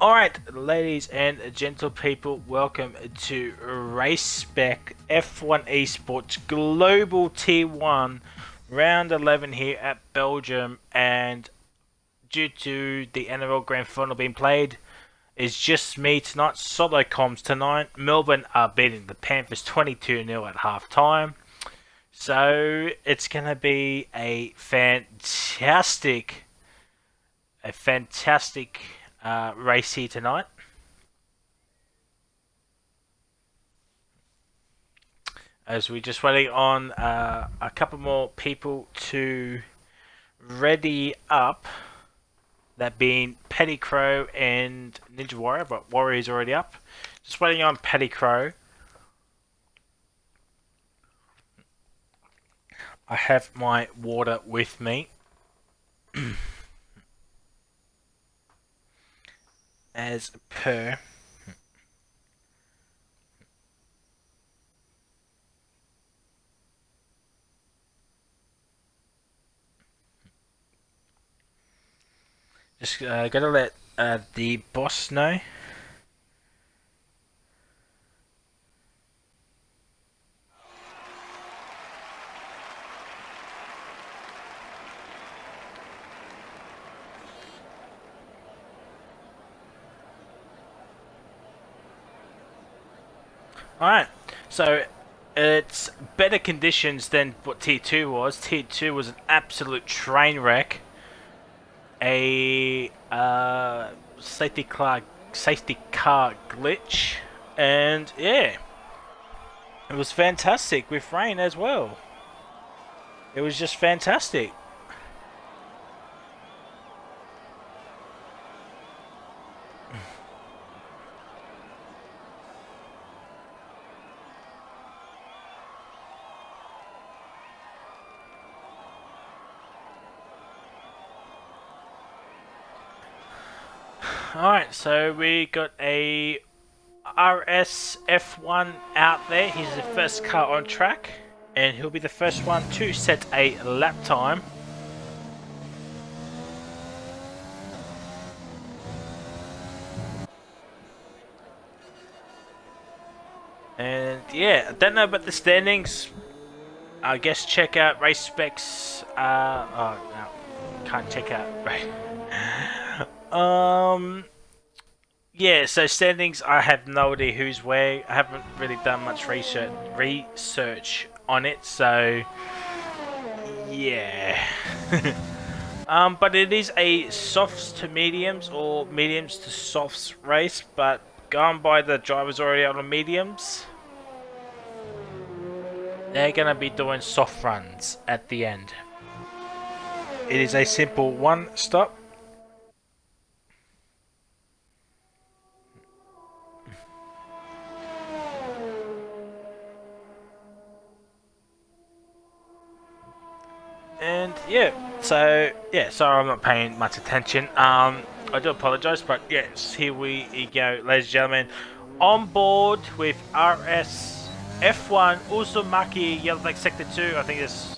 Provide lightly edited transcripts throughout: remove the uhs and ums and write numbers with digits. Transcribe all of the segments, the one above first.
Alright, ladies and gentle people, welcome to RaceSpec F1 Esports Global Tier 1 Round 11 here at Belgium, and due to the NRL Grand Final being played, it's just me tonight, solo comms tonight. Melbourne are beating the Panthers 22-0 at half time. So it's going to be a fantastic race here tonight. As we're just waiting on a couple more people to ready up. That being Petty Crow and Ninja Warrior, but Warrior's already up. Just waiting on Petty Crow. I have my water with me. As per. Just gotta let the boss know. Alright, so it's better conditions than what Tier 2 was. Tier 2 was an absolute train wreck. A safety car glitch, and yeah, it was fantastic with rain as well. It was just fantastic. Alright, so we got a RS F1 out there. He's the first car on track, and he'll be the first one to set a lap time. And yeah, I don't know about the standings. I guess check out RaceSpec's. Oh no, can't check out. Yeah, so standings, I have no idea who's where. I haven't really done much research on it, so yeah. But it is a softs to mediums or mediums to softs race, but going by the drivers already out on mediums, they're gonna be doing soft runs at the end. It is a simple one stop. And yeah, so yeah, sorry I'm not paying much attention. I do apologise, but yes, here we go, ladies and gentlemen. On board with RS F1 Uzumaki Yellow Flag Sector 2. I think it's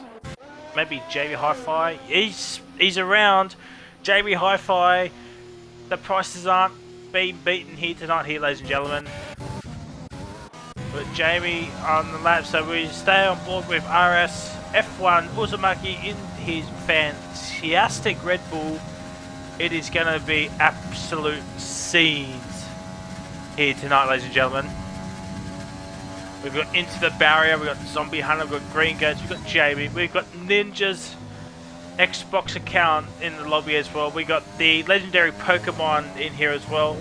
maybe JB Hi-Fi. He's around. JB Hi-Fi. The prices aren't being beaten here tonight, ladies and gentlemen. But Jamie on the lap, so we stay on board with RS F1 Uzumaki in his fantastic Red Bull. It is going to be absolute scenes here tonight, ladies and gentlemen. We've got Into the Barrier, we've got Zombie Hunter, we've got Green Goats, we've got Jamie, we've got Ninja's Xbox account in the lobby as well. We got the legendary Pokemon in here as well.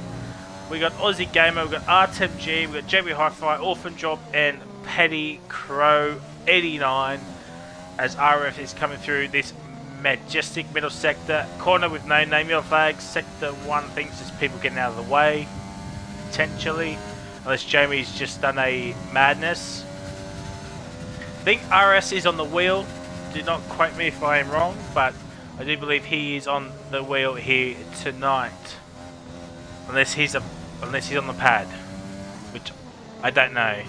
We got Aussie Gamer, we've got Artem G, we've got JB Hi-Fi, Orphan Drop, and Petty Crow 89 as RF is coming through this majestic middle sector. Corner with no name, yellow flags. Sector 1 thinks there's people getting out of the way, potentially. Unless Jamie's just done a madness. I think RS is on the wheel. Do not quote me if I am wrong, but I do believe he is on the wheel here tonight. Unless he's on the pad, which I don't know.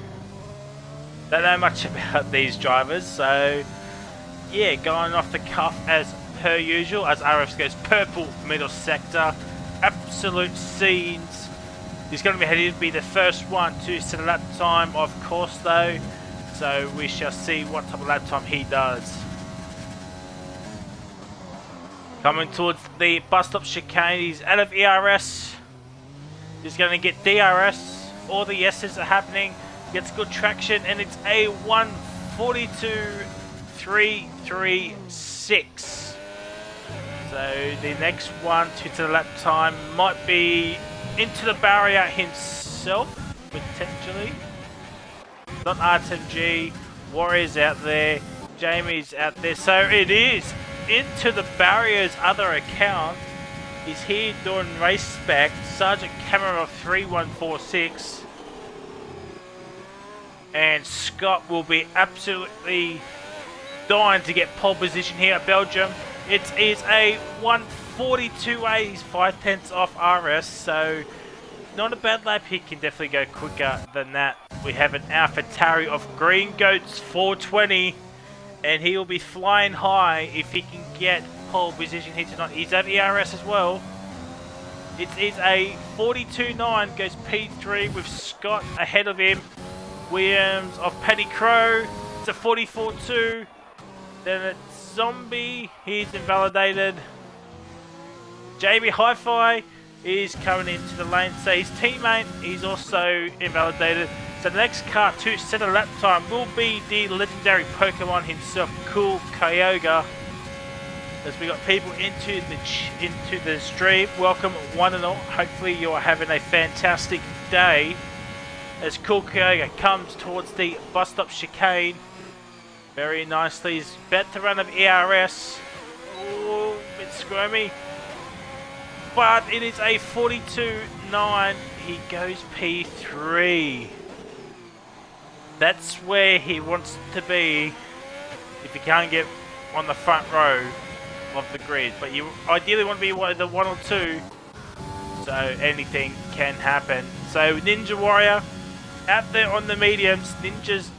Don't know much about these drivers, so yeah, going off the cuff as per usual, as RF goes purple middle sector, absolute scenes. He's going to be the first one to set a lap time, of course, though. So we shall see what type of lap time he does. Coming towards the bus stop chicane, he's out of ERS. He's going to get DRS. All the S's are happening. Gets good traction, and it's a 1:42.336. So the next one to the lap time might be Into the Barrier himself, potentially. Not RTG, Warrior's out there, Jamie's out there. So it is Into the Barrier's other account. He's here doing RaceSpec, Sergeant Camera 3146. And Scott will be absolutely dying to get pole position here at Belgium. It is a 1:42.8, he's 5/10 off RS, so not a bad lap. He can definitely go quicker than that. We have an AlphaTauri of Green Goats 420, and he will be flying high if he can get pole position here tonight. He's at ERS as well. It is a 42.9, goes P3 with Scott ahead of him. Williams of Penny Crow, it's a 44.2. Then it's Zombie, he's invalidated. JB Hi-Fi is coming into the lane, so his teammate, he's also invalidated. So the next car to set a lap time will be the legendary Pokemon himself, Cool Kyogre. As we got people into the stream, welcome one and all. Hopefully you're having a fantastic day. As Cool Kyogre comes towards the bus stop chicane very nicely. He's about to run of ERS. Oh, a bit squirmy. But it is a 42.9. He goes P3. That's where he wants to be if he can't get on the front row of the grid. But you ideally want to be the 1 or 2. So anything can happen. So Ninja Warrior out there on the mediums. Ninja's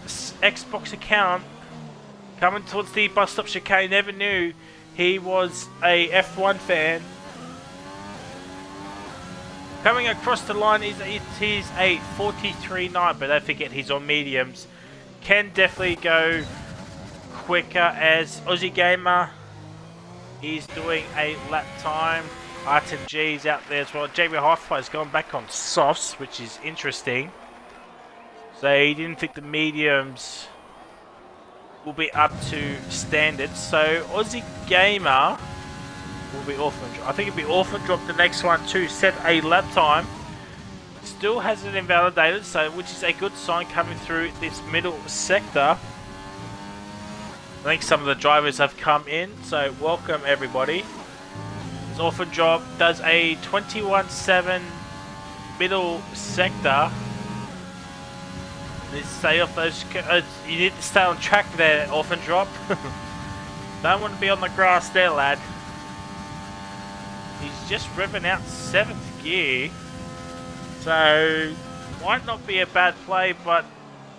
Xbox account coming towards the bus stop chicane. Never knew he was a F1 fan. Coming across the line, it is a 43.9, but don't forget he's on mediums. Can definitely go quicker as Aussie Gamer. He's doing a lap time. RTG's out there as well. JB Hi-Fi has gone back on softs, which is interesting. So he didn't think the mediums will be up to standard. So Aussie Gamer will be orphan drop. I think it'll be orphan drop the next one to set a lap time. Still hasn't invalidated, so which is a good sign coming through this middle sector. I think some of the drivers have come in, so welcome everybody. This orphan drop does a 21.7 middle sector. You need to stay off those. You need to stay on track there, orphan drop. Don't want to be on the grass there, lad. He's just revving out 7th gear, so might not be a bad play, but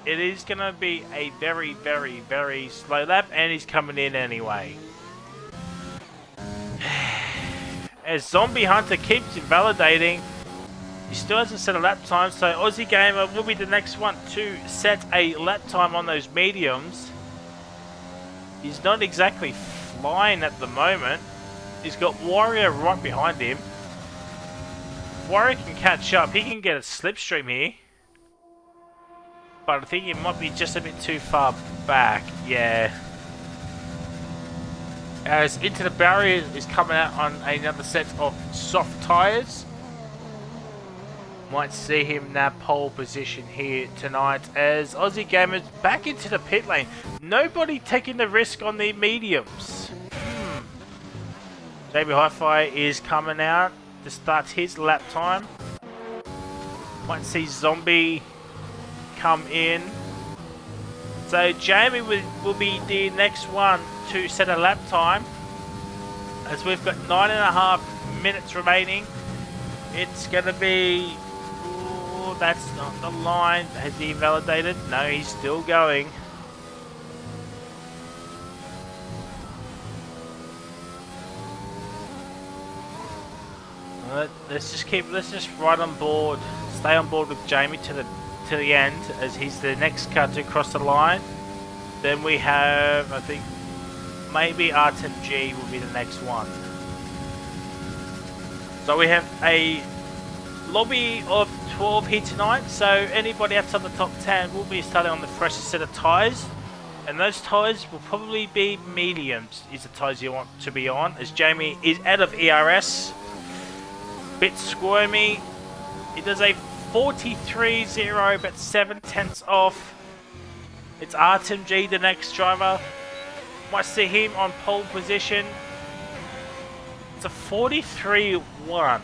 it is going to be a very, very, very slow lap, and he's coming in anyway. As Zombie Hunter keeps invalidating, he still hasn't set a lap time, so Aussie Gamer will be the next one to set a lap time on those mediums. He's not exactly flying at the moment. He's got Warrior right behind him. Warrior can catch up. He can get a slipstream here. But I think he might be just a bit too far back. Yeah. As Into the Barrier is coming out on another set of soft tyres. Might see him nab pole position here tonight as Aussie Gamers back into the pit lane. Nobody taking the risk on the mediums. JB Hi-Fi is coming out to start his lap time. Might see Zombie come in. So Jamie will be the next one to set a lap time. As we've got 9.5 minutes remaining. It's going to be... Ooh, that's not the line. Has he invalidated? No, he's still going. Let's just ride on board, stay on board with Jamie to the end, as he's the next car to cross the line. Then we have, I think, maybe R10G will be the next one. So we have a lobby of 12 here tonight, so anybody outside the top 10 will be starting on the freshest set of tyres, and those tyres will probably be mediums is the tyres you want to be on, as Jamie is out of ERS. Bit squirmy. He does a 43.0 but 7/10 off. It's R10G, the next driver. Might see him on pole position. It's a 43.1.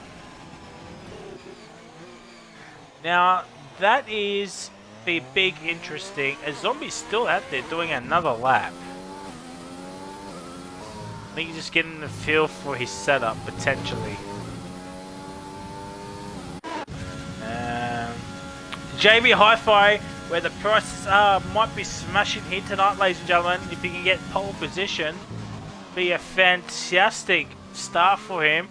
Now, that is the big interesting, as Zombie's still out there doing another lap. I think he's just getting the feel for his setup, potentially. JB Hi-Fi, where the prices are, might be smashing here tonight, ladies and gentlemen. If he can get pole position, be a fantastic start for him.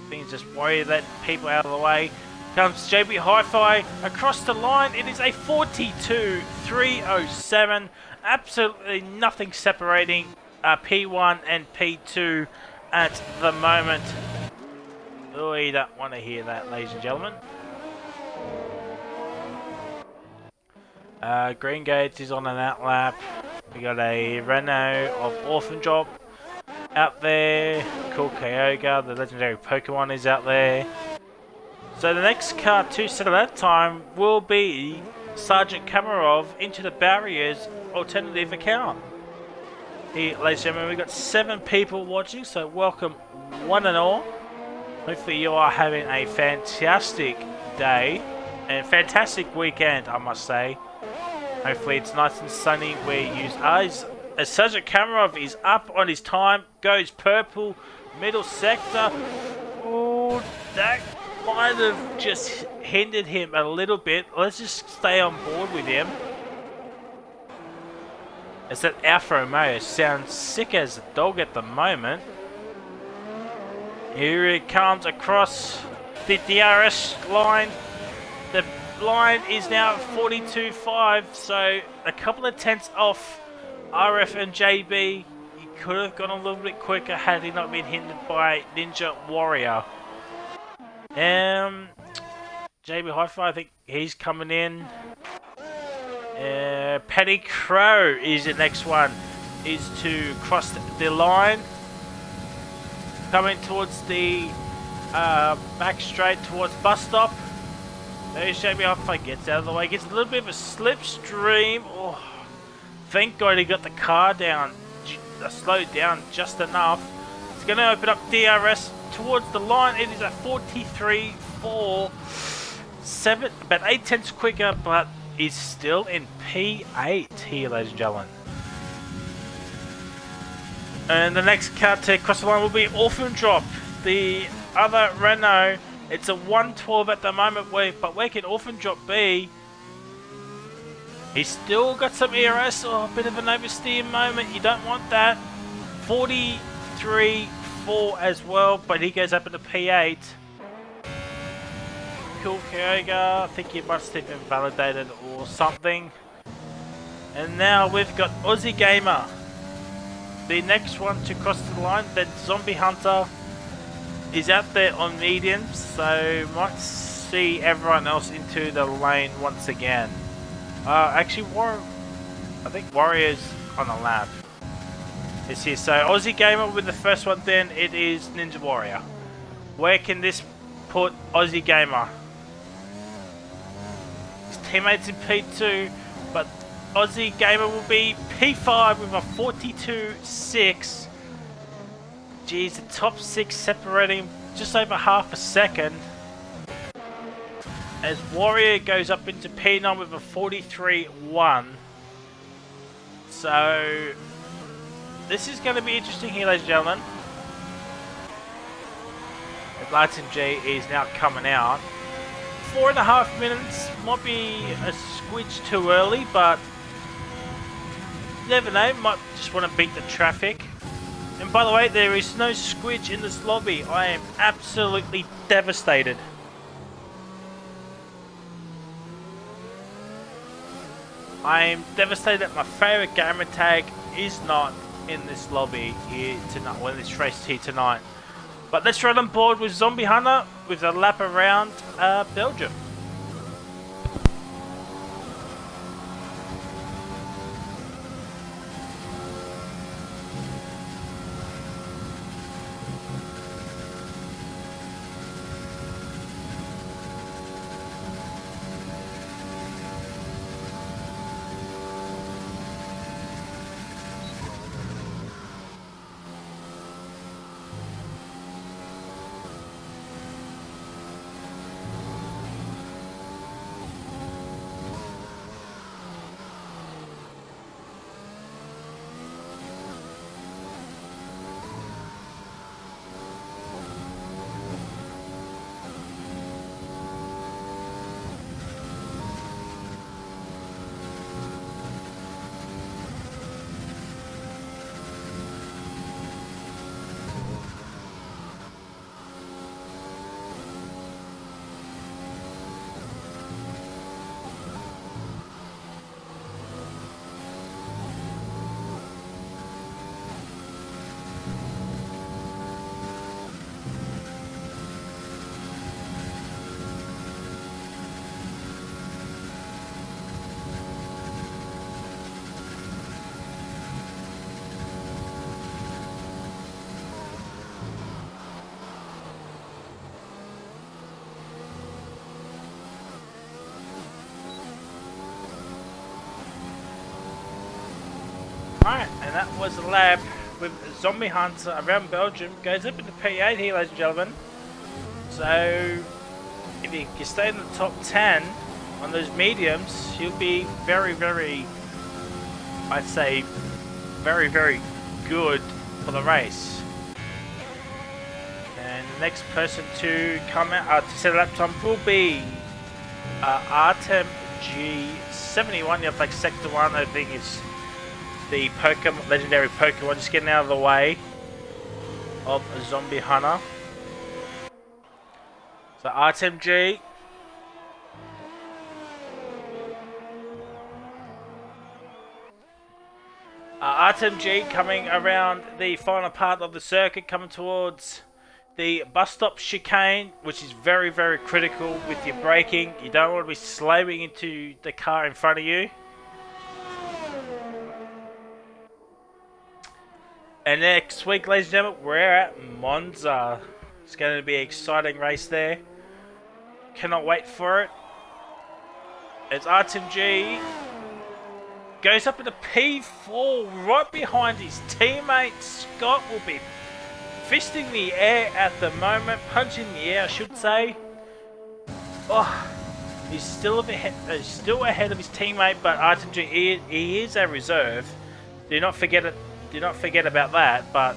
I think he's just worried that people out of the way. Comes JB Hi-Fi across the line. It is a 42.307. Absolutely nothing separating P1 and P2 at the moment. Oh, you don't want to hear that, ladies and gentlemen. Green Gates is on an out lap. We got a Renault of Orphan Drop out there. Cool Kyogre, the legendary Pokemon, is out there. So the next car to set at that time will be Sergeant Kamarov into the barriers alternative account. Here, ladies and gentlemen, we've got 7 people watching, so welcome one and all. Hopefully you are having a fantastic day and fantastic weekend, I must say. Hopefully it's nice and sunny where you are. As Sergeant Kamarov is up on his time, goes purple, middle sector. Oh, that might have just hindered him a little bit. Let's just stay on board with him. As that Alfa Romeo sounds sick as a dog at the moment. Here it comes across the DRS line. The line is now 42.5, so a couple of tenths off RF and JB. He could have gone a little bit quicker had he not been hindered by Ninja Warrior. JB Hi-Fi, I think he's coming in. Penny Crow is the next one, is to cross the line. Coming towards the back straight towards bus stop. There's JB Hi-Fi, gets out of the way, gets a little bit of a slipstream. Oh, thank God he got the car down, slowed down just enough. It's going to open up DRS towards the line. It is a 43.47, about 8 tenths quicker, but is still in P8 here, ladies and gentlemen. And the next car to cross the line will be Orphan Drop, the other Renault. It's a 112 at the moment, but where can Orphan Drop be? He's still got some ERS, or a bit of an oversteer moment. You don't want that. 43.4 as well, but he goes up into P8. Cool Kyogre, I think he must have been validated or something. And now we've got Aussie Gamer, the next one to cross the line. That Zombie Hunter is out there on mediums, so might see everyone else into the lane once again. Actually, I think Warrior's on a lap. It's here. So Aussie Gamer with the first one, then it is Ninja Warrior. Where can this put Aussie Gamer? His teammates in P2, but Aussie Gamer will be P5 with a 42.6. Geez, the top 6 separating just over half a second. As Warrior goes up into P9 with a 43.1. So this is going to be interesting here, ladies and gentlemen. As Lighton G is now coming out. 4.5 minutes might be a squidge too early, but you never know, might just want to beat the traffic. And by the way, there is no squidge in this lobby. I am absolutely devastated. I am devastated that my favourite gamer tag is not in this lobby here tonight, when this race here tonight. But let's run on board with Zombie Hunter with a lap around Belgium. Alright, and that was a lap with Zombie Hunter around Belgium. Goes up into P8 here, ladies and gentlemen. So, if you can stay in the top 10 on those mediums, you'll be very, very, I'd say, very, very good for the race. And the next person to come out to set a lap time will be Artem G71. You have like Sector 1, I think it's the Pokemon, legendary Pokemon, just getting out of the way of a Zombie Hunter. So Artem G. Artem G coming around the final part of the circuit, coming towards the bus stop chicane, which is very, very critical with your braking. You don't want to be slamming into the car in front of you. And next week, ladies and gentlemen, we're at Monza. It's going to be an exciting race there. Cannot wait for it. As Artem G goes up into P4 right behind his teammate. Scott will be fisting the air at the moment. Punching the air, I should say. Oh, he's still ahead of his teammate, but Artem G, he is a reserve. Do not forget it. Do not forget about that, but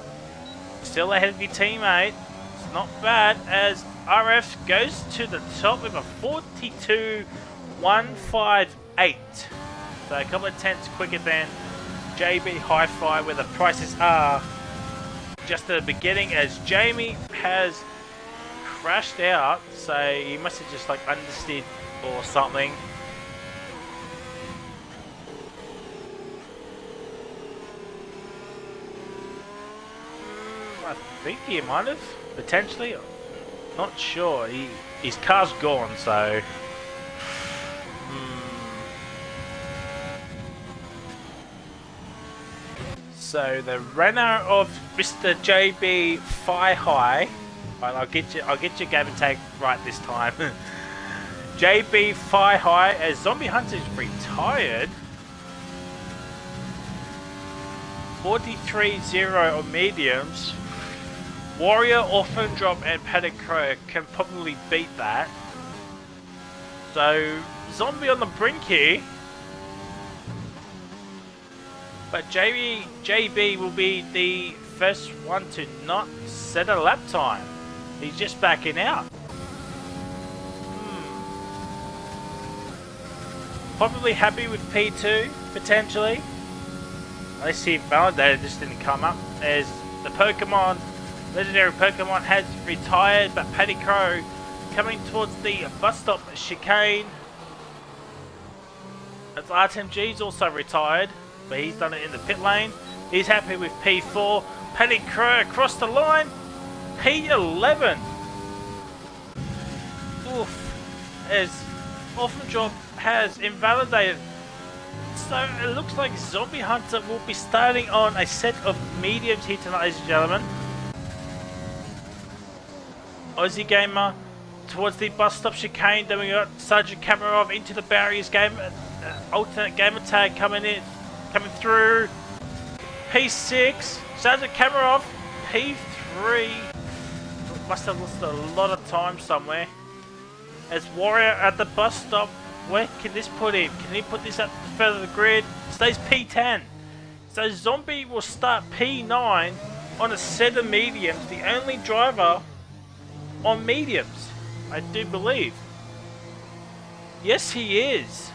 still ahead of your teammate. It's not bad as RF goes to the top with a 42.158. So a couple of tenths quicker than JB Hi-Fi, where the prices are just at the beginning, as Jamie has crashed out. So he must have just like understeered or something. I think he might have, potentially. Not sure. His car's gone, so. So the runner of Mr. JB Fi High. I'll get your game and tag right this time. JB Fi High, as Zombie Hunter's retired. 43-0 on mediums. Warrior, Orphan Drop, and Paddock Crow can probably beat that. So, Zombie on the brink here. But JB will be the first one to not set a lap time. He's just backing out. Probably happy with P2, potentially. Unless he validated, just didn't come up. As the Pokemon, legendary Pokemon has retired, but Paddy Crow coming towards the bus stop chicane. As RTMG's also retired, but he's done it in the pit lane. He's happy with P4. Paddy Crow across the line. P11. Oof. As Orphan Drop has invalidated. So it looks like Zombie Hunter will be starting on a set of mediums here tonight, ladies and gentlemen. Aussie Gamer towards the bus stop chicane. Then we got Sergeant Kamarov into the barriers game. Alternate gamer tag coming through. P6. Sergeant Kamarov. P3. Must have lost a lot of time somewhere. As Warrior at the bus stop. Where can this put him? Can he put this up further the grid? Stays P10. So Zombie will start P9 on a set of mediums. The only driver on mediums, I do believe. Yes, he is.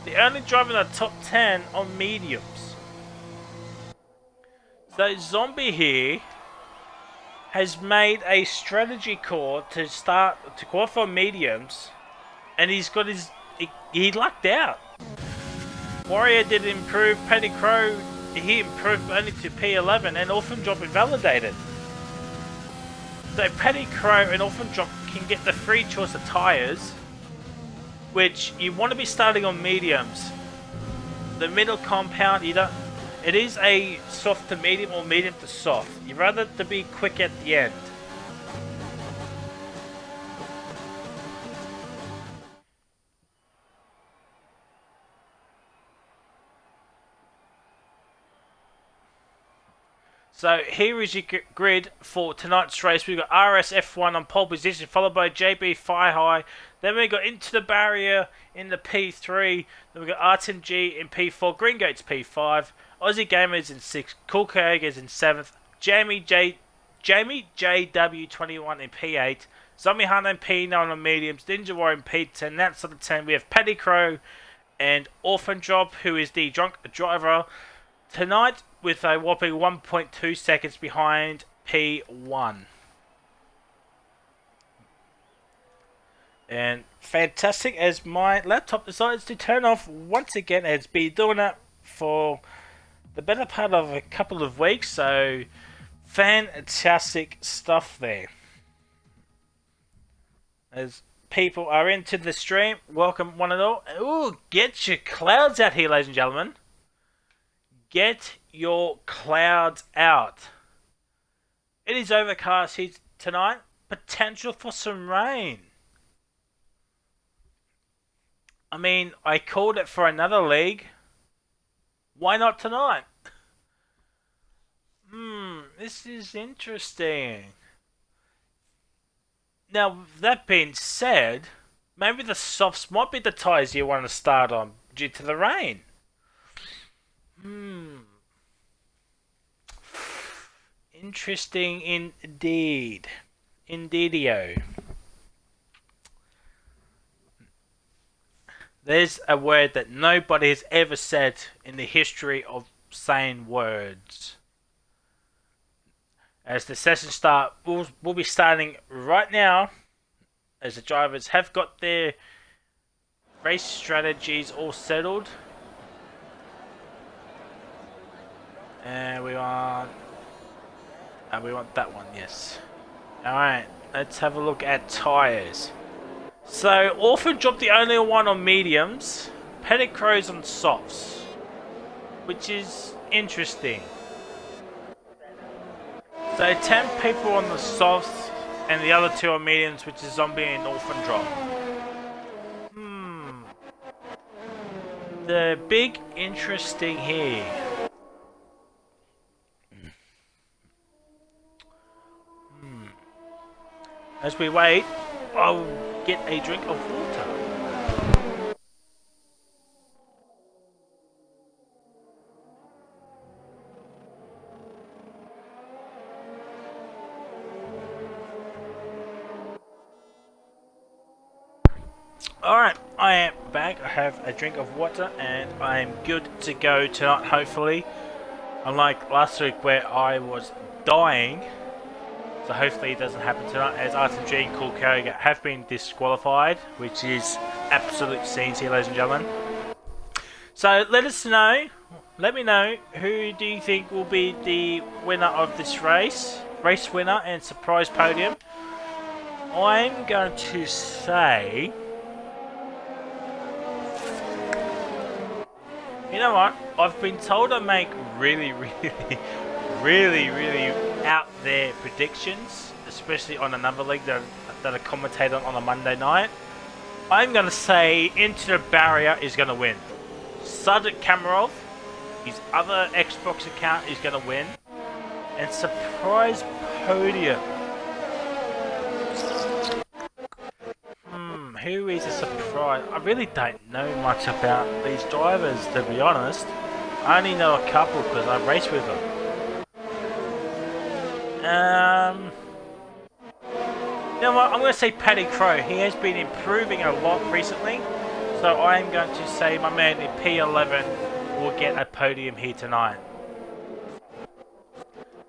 The only driver in the top 10 on mediums. So Zombie here has made a strategy call to qualify mediums, and he's got his. He lucked out. Warrior did improve. Paddy Crow, he improved only to P11, and Orphan Drop invalidated. So Paddy Crow and Orphan Drop can get the free choice of tyres, which you want to be starting on mediums. The middle compound, you don't. It is a soft to medium or medium to soft. You'd rather to be quick at the end. So here is your grid for tonight's race. We've got RSF1 on pole position, followed by JB Firehigh. Then we got Into the Barrier in the P3. Then we got RTMG in P4, Green Gates P5, Aussie Gamers in 6th, Cool Coyotes in 7th, Jamie JW21 in P8, Zombie Hunter in P9 on mediums, Ninja Warrior in P10. That's on the 10. We have Paddy Crow and Orphan Drop, who is the drunk driver tonight, with a whopping 1.2 seconds behind P1. And fantastic, as my laptop decides to turn off once again. It's been doing that for the better part of a couple of weeks, so fantastic stuff there. As people are into the stream, welcome one and all. Ooh, get your clouds out here, ladies and gentlemen. Get your clouds out. It is overcast here tonight. Potential for some rain. I mean, I called it for another league. Why not tonight? This is interesting. Now, that being said, maybe the softs might be the tyres you want to start on due to the rain. Interesting indeed. Indeedio. There's a word that nobody has ever said in the history of saying words. As the session start, we'll be starting right now, as the drivers have got their race strategies all settled. And we want that one, yes. Alright, let's have a look at tyres. So, Orphan dropped the only one on mediums, Paddy Crow's on softs, which is interesting. So, 10 people on the softs, and the other 2 on mediums, which is Zombie and Orphan drop. The big interesting here. As we wait, I'll get a drink of water. Alright, I am back. I have a drink of water and I am good to go tonight, hopefully. Unlike last week where I was dying. So hopefully it doesn't happen tonight, as RTG and Cool Carrier have been disqualified, which is absolute scenes here, ladies and gentlemen. So let us know, let me know, who do you think will be the winner of this race winner and surprise podium. I'm going to say, you know what, I've been told I make really out there predictions, especially on another league that I commentate on a Monday night. I'm going to say Into the Barrier is going to win. Sergeant Kamarov, his other Xbox account, is going to win. And surprise podium. Who is a surprise? I really don't know much about these drivers, to be honest. I only know a couple because I race with them. You know what? I'm going to say Paddy Crow. He has been improving a lot recently. So I'm going to say my man in P11 will get a podium here tonight.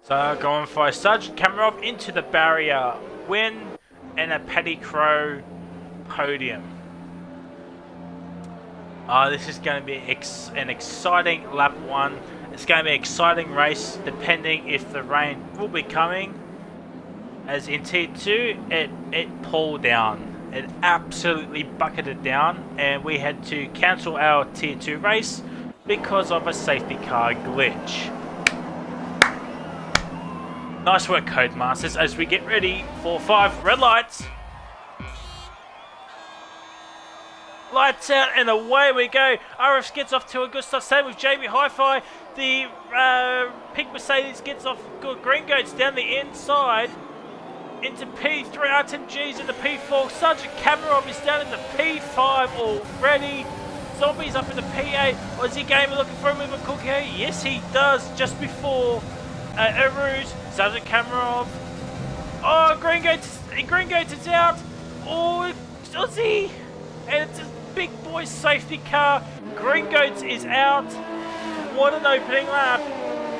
So going for a Sergeant Kamarov Into the Barrier win and a Paddy Crow podium. This is going to be an exciting lap 1. It's going to be an exciting race depending if the rain will be coming. As in T2, it pulled down. It absolutely bucketed down, and we had to cancel our Tier 2 race because of a safety car glitch. Nice work, Codemasters, as we get ready for 5 red lights. Lights out and away we go. RF gets off to a good start. Same with JB Hi-Fi. The pink Mercedes gets off good. Green Goats down the inside into P3. RTMG's in the P4. Sergeant Kamarov is down in the P5 already. Zombies up in the P8. Aussie Gamer looking for a move on Cookie. Yes, he does. Just before Eruj. Sergeant Kamarov. Oh, Green Goats is out. Oh, Aussie. And it's a big boy safety car. Green Goats is out. What an opening lap.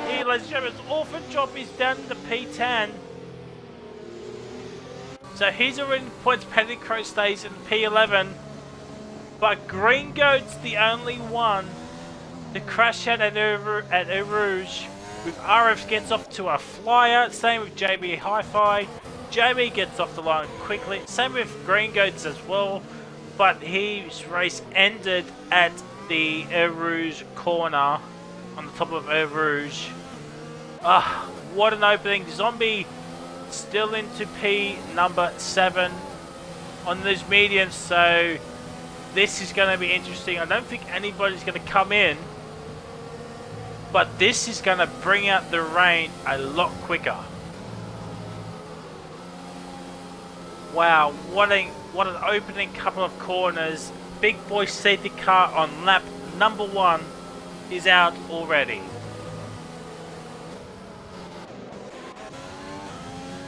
Here, ladies and gentlemen, Orphan Job is down in the P10. So he's already points. Paddy Crow stays in P11. But Green Goat's the only one to crash out at Eau Rouge. With RF gets off to a flyer. Same with JB Hi-Fi. JB gets off the line quickly. Same with Green Goats as well. But his race ended at the Eau Rouge corner on the top of Eau Rouge. What an opening. Zombie still into P number 7 on those mediums. So this is going to be interesting. I don't think anybody's going to come in. But this is going to bring out the rain a lot quicker. Wow, what an opening couple of corners. Big boy safety car on lap number 1 is out already.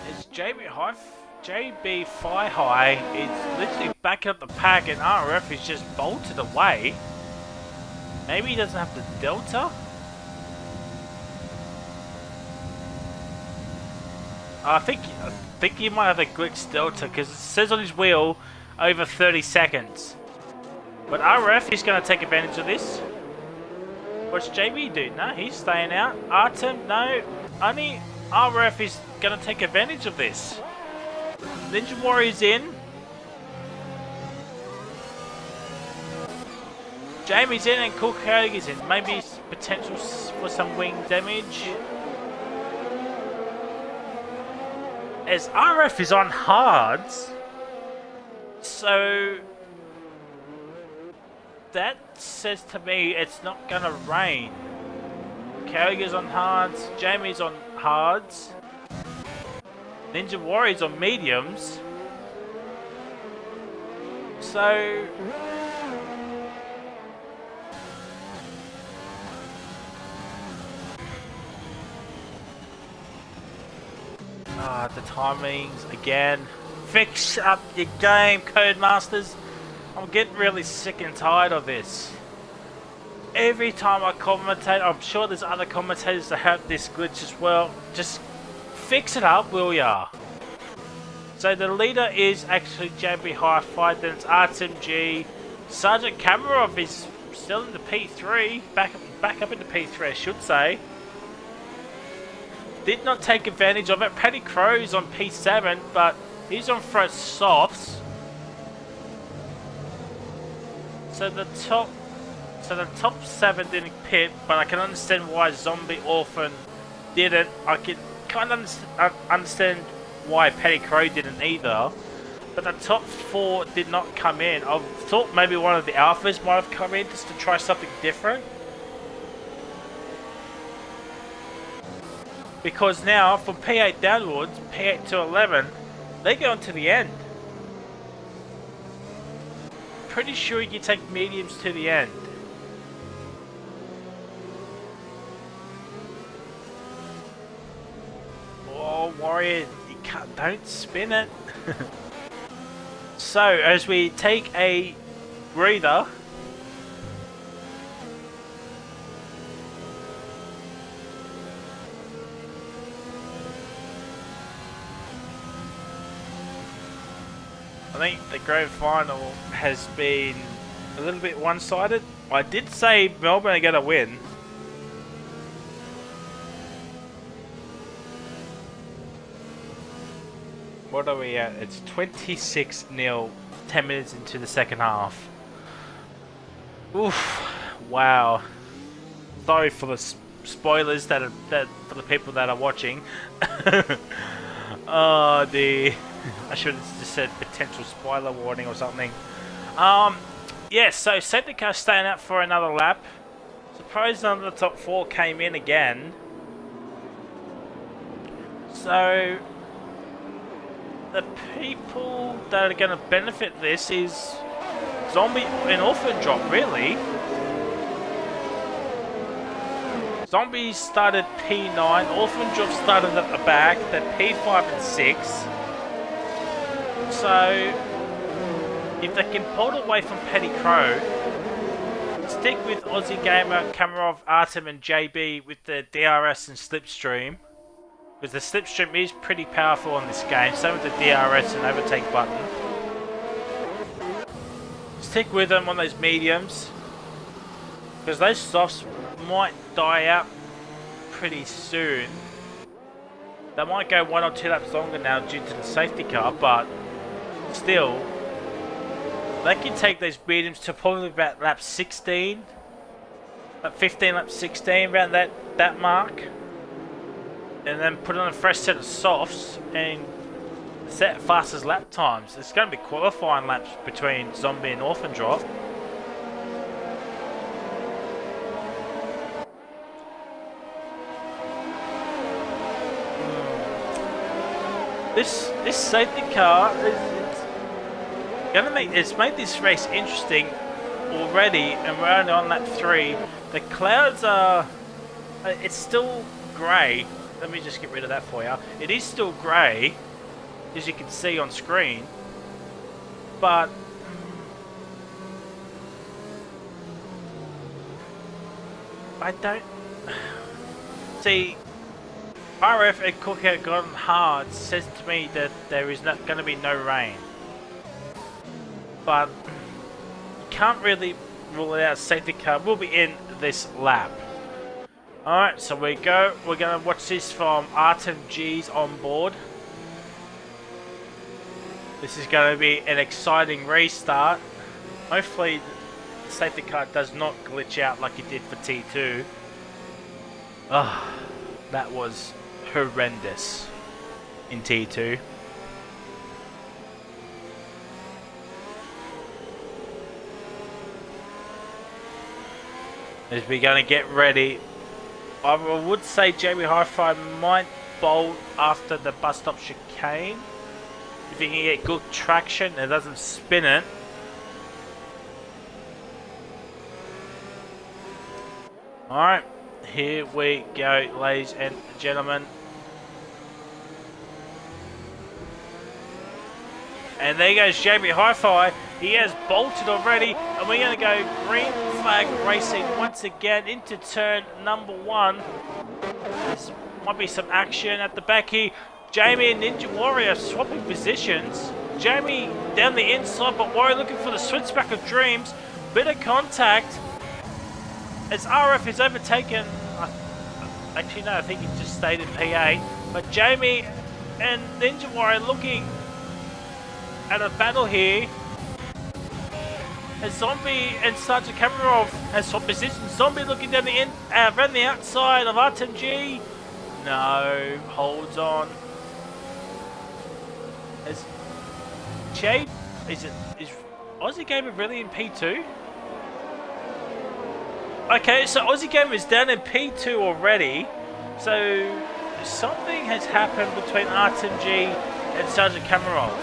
It's JB Fi High is literally backing up the pack, and RF is just bolted away. Maybe he doesn't have the Delta? I think he might have a glitched Delta, because it says on his wheel over 30 seconds. But RF is going to take advantage of this. What's JB do? No, he's staying out. Artem, no. Only RF is going to take advantage of this. Ninja Warrior's in. Jamie's in and Cool Craig is in. Maybe potential for some wing damage. As RF is on hards, so that says to me it's not gonna rain. Carrier's on hards, Jamie's on hards, Ninja Warrior's on mediums. So the timings again. Fix up your game, Codemasters. I'm getting really sick and tired of this. Every time I commentate, I'm sure there's other commentators that have this glitch as well. Just fix it up, will ya? So the leader is actually JB Hi-Fi, then it's Artem G. Sergeant Kamarov is still in the P3, back up into P3 I should say. Did not take advantage of it. Paddy Crow's on P7, but he's on first softs. So the top 7 didn't pit, but I can understand why Zombie Orphan didn't. I can kind of understand why Paddy Crow didn't either. But the top 4 did not come in. I thought maybe one of the alphas might have come in just to try something different. Because now, from P8 downwards, P8 to 11, they go on to the end. Pretty sure you can take mediums to the end. Oh, Warrior, you can't, don't spin it. So, as we take a breather, I think the grand final has been a little bit one-sided. I did say Melbourne are going to win. What are we at? It's 26-0, 10 minutes into the second half. Oof, wow. Sorry for the spoilers that for the people that are watching. Oh dear. I should have just said potential spoiler warning or something. Yes, so safety car staying out for another lap. Suppose none of the top 4 came in again. So the people that are going to benefit this is Zombie and Orphan Drop, really. Zombies started P9, Orphan Drop started at the back, then P5 and 6. So, if they can pull away from Petty Crow, stick with Aussie Gamer, Kamarov, Artem and JB with the DRS and Slipstream. Because the Slipstream is pretty powerful on this game, so with the DRS and overtake button. Stick with them on those mediums. Because those softs might die out pretty soon. They might go 1 or 2 laps longer now due to the safety car, but still, they can take those mediums to probably about lap 16, lap 15, lap 16, around that mark, and then put on a fresh set of softs and set fastest lap times. It's going to be qualifying laps between Zombie and Orphan Drop. This safety car it's made this race interesting already, and we're only on lap 3. The clouds are, it's still grey. Let me just get rid of that for you. It is still grey, as you can see on screen, but I don't see. RF and Cookout Gone Hard says to me that there is not going to be no rain. But you can't really rule it out. Safety car will be in this lap. Alright, so we're going to watch this from Artem G's on board. This is going to be an exciting restart. Hopefully the safety car does not glitch out like it did for T2. That was horrendous in T2. As we're going to get ready, I would say JB Hi-Fi might bolt after the bus stop chicane. If you can get good traction and it doesn't spin it. Alright, here we go, ladies and gentlemen. And there goes JB Hi-Fi. He has bolted already, and we're going to go green flag racing once again into turn number 1. As might be some action at the back here. Jamie and Ninja Warrior swapping positions. Jamie down the inside, but Warrior looking for the switchback of Dreams. Bit of contact as RF is overtaken. Actually, no, I think he just stayed in P8. But Jamie and Ninja Warrior looking at a battle here. As Zombie and Sergeant Kamarov has swapped positions. Zombie looking down the around the outside of RTMG. No, holds on. As Jade, is Aussie Gamer really in P2? Okay, so Aussie Gamer is down in P2 already. So something has happened between RTMG and Sergeant Kamarov.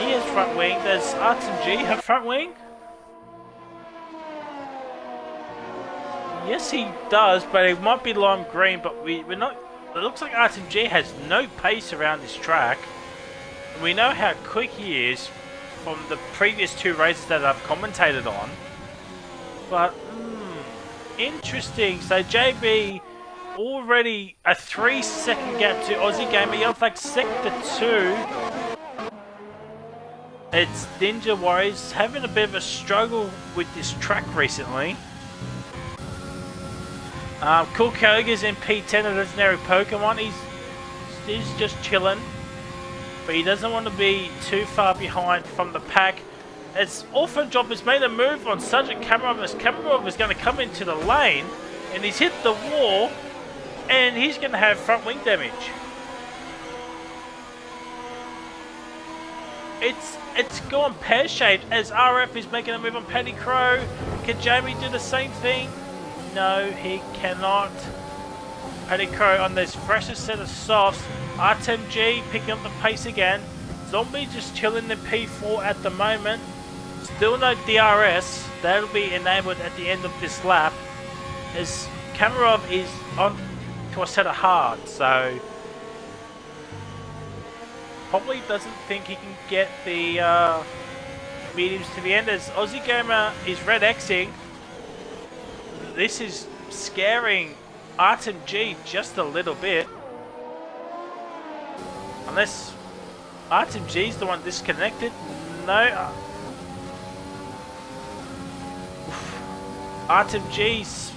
He has front wing. Does RTMG have front wing? Yes, he does, but it might be lime green. But we're not. It looks like RTMG has no pace around this track. And we know how quick he is from the previous 2 races that I've commentated on. But interesting. So JB already a 3-second gap to Aussie Gamer. Yellow flag sector 2. It's Ninja Warriors having a bit of a struggle with this track recently. Cool Koga's in P10, a legendary Pokemon. He's just chilling, but he doesn't want to be too far behind from the pack. As Orphan Drop has made a move on Sergeant Kamarov, as Kamarov is going to come into the lane, and he's hit the wall, and he's going to have front wing damage. It's gone pear-shaped as RF is making a move on Paddy Crow. Can Jamie do the same thing? No, he cannot. Paddy Crow on this freshest set of softs. RTMG picking up the pace again. Zombie just chilling in P4 at the moment. Still no DRS. That'll be enabled at the end of this lap. As Kamarov is on to a set of hard, so probably doesn't think he can get the mediums to the end. As Aussie Gamer is red Xing. This is scaring RTMG just a little bit. Unless RTMG's the one disconnected. No. RTMG's.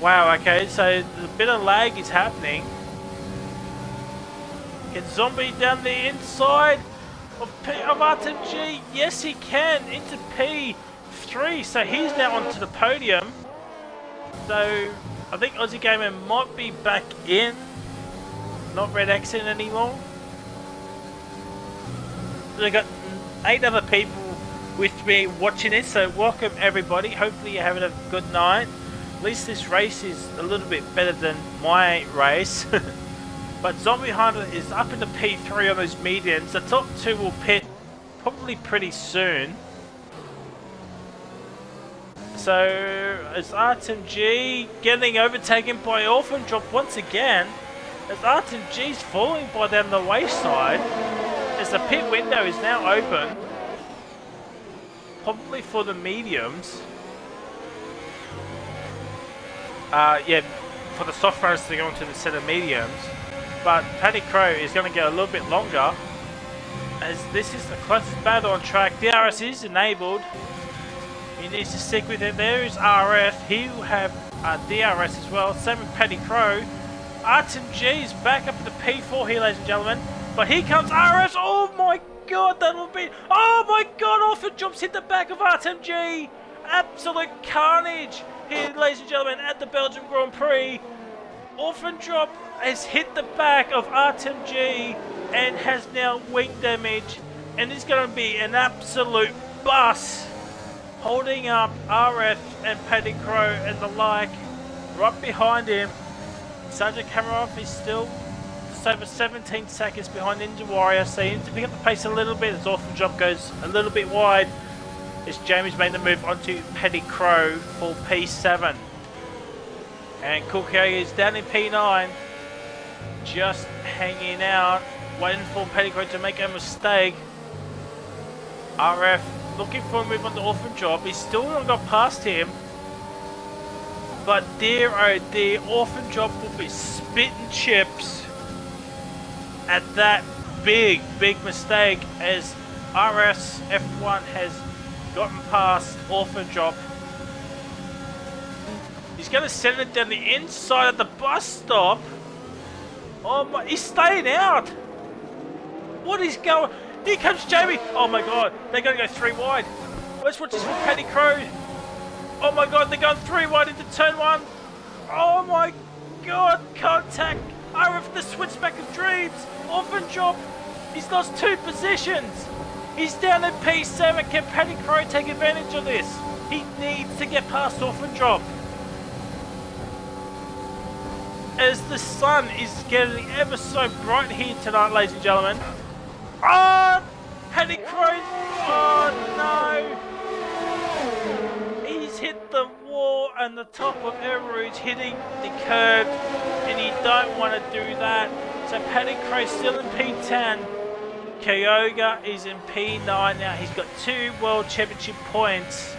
Wow, okay, so a bit of lag is happening. Can Zombie down the inside of RTMG? Yes, he can. Into P3, so he's now onto the podium. So I think Aussie Gamer might be back in. Not red Xing anymore. We've got 8 other people with me watching this, so welcome everybody. Hopefully you're having a good night. At least this race is a little bit better than my race. But Zombie Hunter is up into P3 on those mediums. The top 2 will pit probably pretty soon. So as RTMG getting overtaken by Orphan Drop once again. As RTMG's falling by down the wayside. As the pit window is now open. Probably for the mediums. Yeah, for the soft runners to go into the set of mediums. But Paddy Crow is going to go a little bit longer. As this is the closest battle on track. DRS is enabled. He needs to stick with it. There is RF. He will have DRS as well. Same with Paddy Crow. RTMG is back up to P4 here, ladies and gentlemen. But here comes RF. Oh my god, that will be... Oh my god, Orphan Drops hit the back of RTMG. Absolute carnage here, ladies and gentlemen, at the Belgium Grand Prix. Orphan Drop has hit the back of RTMG and has now wing damage. And it's going to be an absolute bus. Holding up RF and Paddy Crow and the like. Right behind him. Sergeant Kamarov is still just over 17 seconds behind Ninja Warrior. So he needs to pick up the pace a little bit as Orphan Drop goes a little bit wide. As Jamie's made the move onto Paddy Crow for P7. And Kulke is down in P9. Just hanging out. Waiting for Paddy Crow to make a mistake. RF looking for a move on the Orphan Drop. He's still not got past him. But dear oh dear, Orphan Drop will be spitting chips at that big mistake as RS F1 has gotten past Orphan Drop. He's going to send it down the inside of the bus stop. Oh my, he's staying out. What is going? Here comes Jamie. Oh my god, they're going to go 3 wide. Let's watch this for Paddy Crow. Oh my god, they're going 3 wide into turn 1. Oh my god, contact. RF the switchback of dreams. Orphan Drop. He's lost 2 positions. He's down at P7. Can Paddy Crow take advantage of this? He needs to get past Orphan Drop. As the sun is getting ever so bright here tonight, ladies and gentlemen. Oh, Paddy Crow. Oh no. He's hit the wall and the top of Everood's hitting the curb. And you don't want to do that. So Paddy Crow still in P10. Kyoga is in P9 now. He's got 2 World Championship points.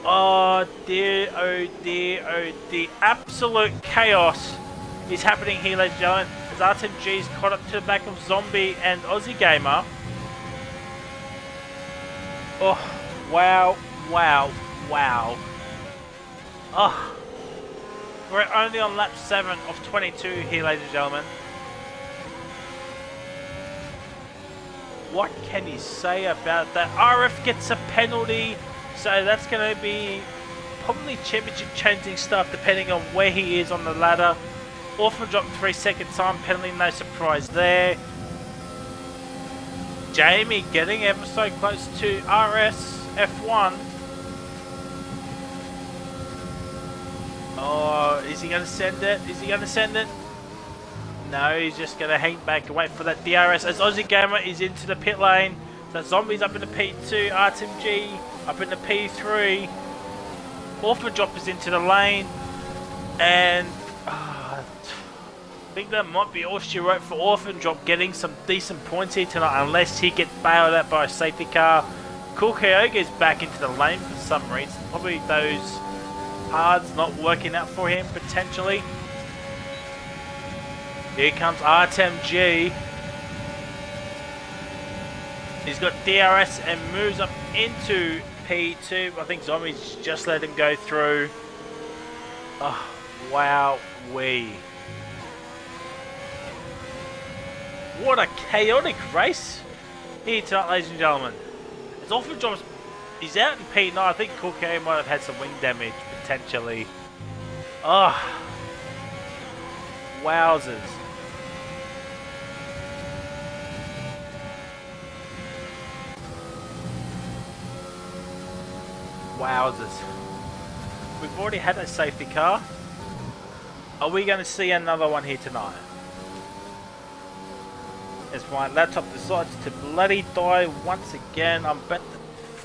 Oh dear, oh dear, oh dear. Absolute chaos is happening here, ladies and gentlemen. As RTMG's caught up to the back of Zombie and Aussie Gamer. Oh, wow, wow, wow. Oh, we're only on lap 7 of 22 here, ladies and gentlemen. What can you say about that? RF gets a penalty. So that's going to be probably championship changing stuff depending on where he is on the ladder. Orphan Drop 3-second time penalty, no surprise there. Jamie getting ever so close to RS F1. Oh, is he going to send it? Is he going to send it? No, he's just going to hang back and wait for that DRS as Aussie Gamer is into the pit lane. So Zombie's up in the P2, RTMG up in the P3. Orphan Drop is into the lane. And I think that might be all she wrote for Orphan Drop getting some decent points here tonight unless he gets bailed out by a safety car. Cool Kyoga is back into the lane for some reason. Probably those hards not working out for him potentially. Here comes RTMG. He's got DRS and moves up into P2. I think Zombies just let him go through. Oh, wow, what a chaotic race here tonight, ladies and gentlemen. It's Orphan Drop. He's out in P9. I think Cool K might have had some wing damage potentially. Oh, wowzers. Wowzers. We've already had a safety car. Are we going to see another one here tonight? As my laptop decides to bloody die once again. I'm about to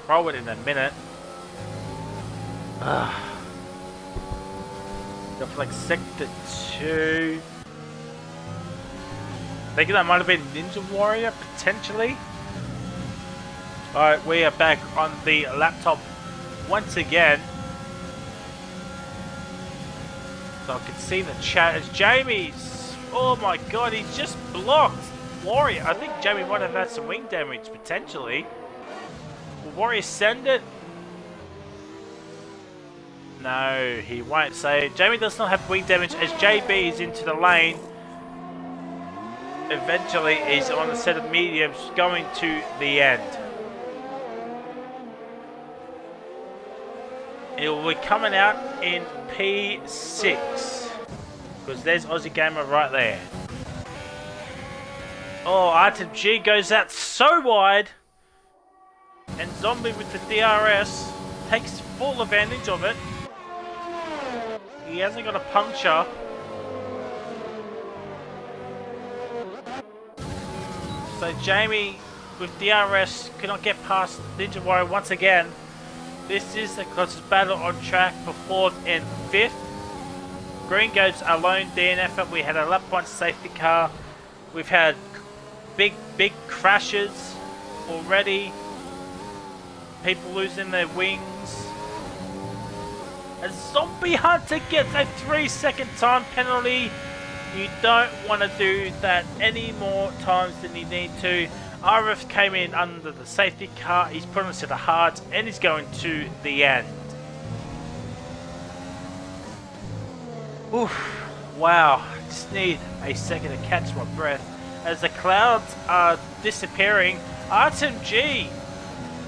throw it in a minute. Like sector 2. Thinking that might have been Ninja Warrior potentially. Alright, we are back on the laptop once again. So I can see the chat as Jamie's. Oh my god, he's just blocked Warrior. I think Jamie might have had some wing damage potentially. Will Warrior send it? No, he won't say it. Jamie does not have wing damage as JB is into the lane. Eventually he's on a set of mediums going to the end. It will be coming out in P6 because there's Aussie Gamer right there. Oh, RTG goes out so wide and Zombie with the DRS takes full advantage of it. He hasn't got a puncture. So Jamie with DRS cannot get past Ninja Warrior once again. This is the closest battle on track for 4th and 5th. Green goes alone DNF it. We had a lap 1 safety car. We've had big crashes already. People losing their wings. As Zombie Hunter gets a 3-second time penalty. You don't want to do that any more times than you need to. RF came in under the safety car. He's put on a set of hards and he's going to the end. Oof. Wow. Just need a second to catch my breath. As the clouds are disappearing, Artem G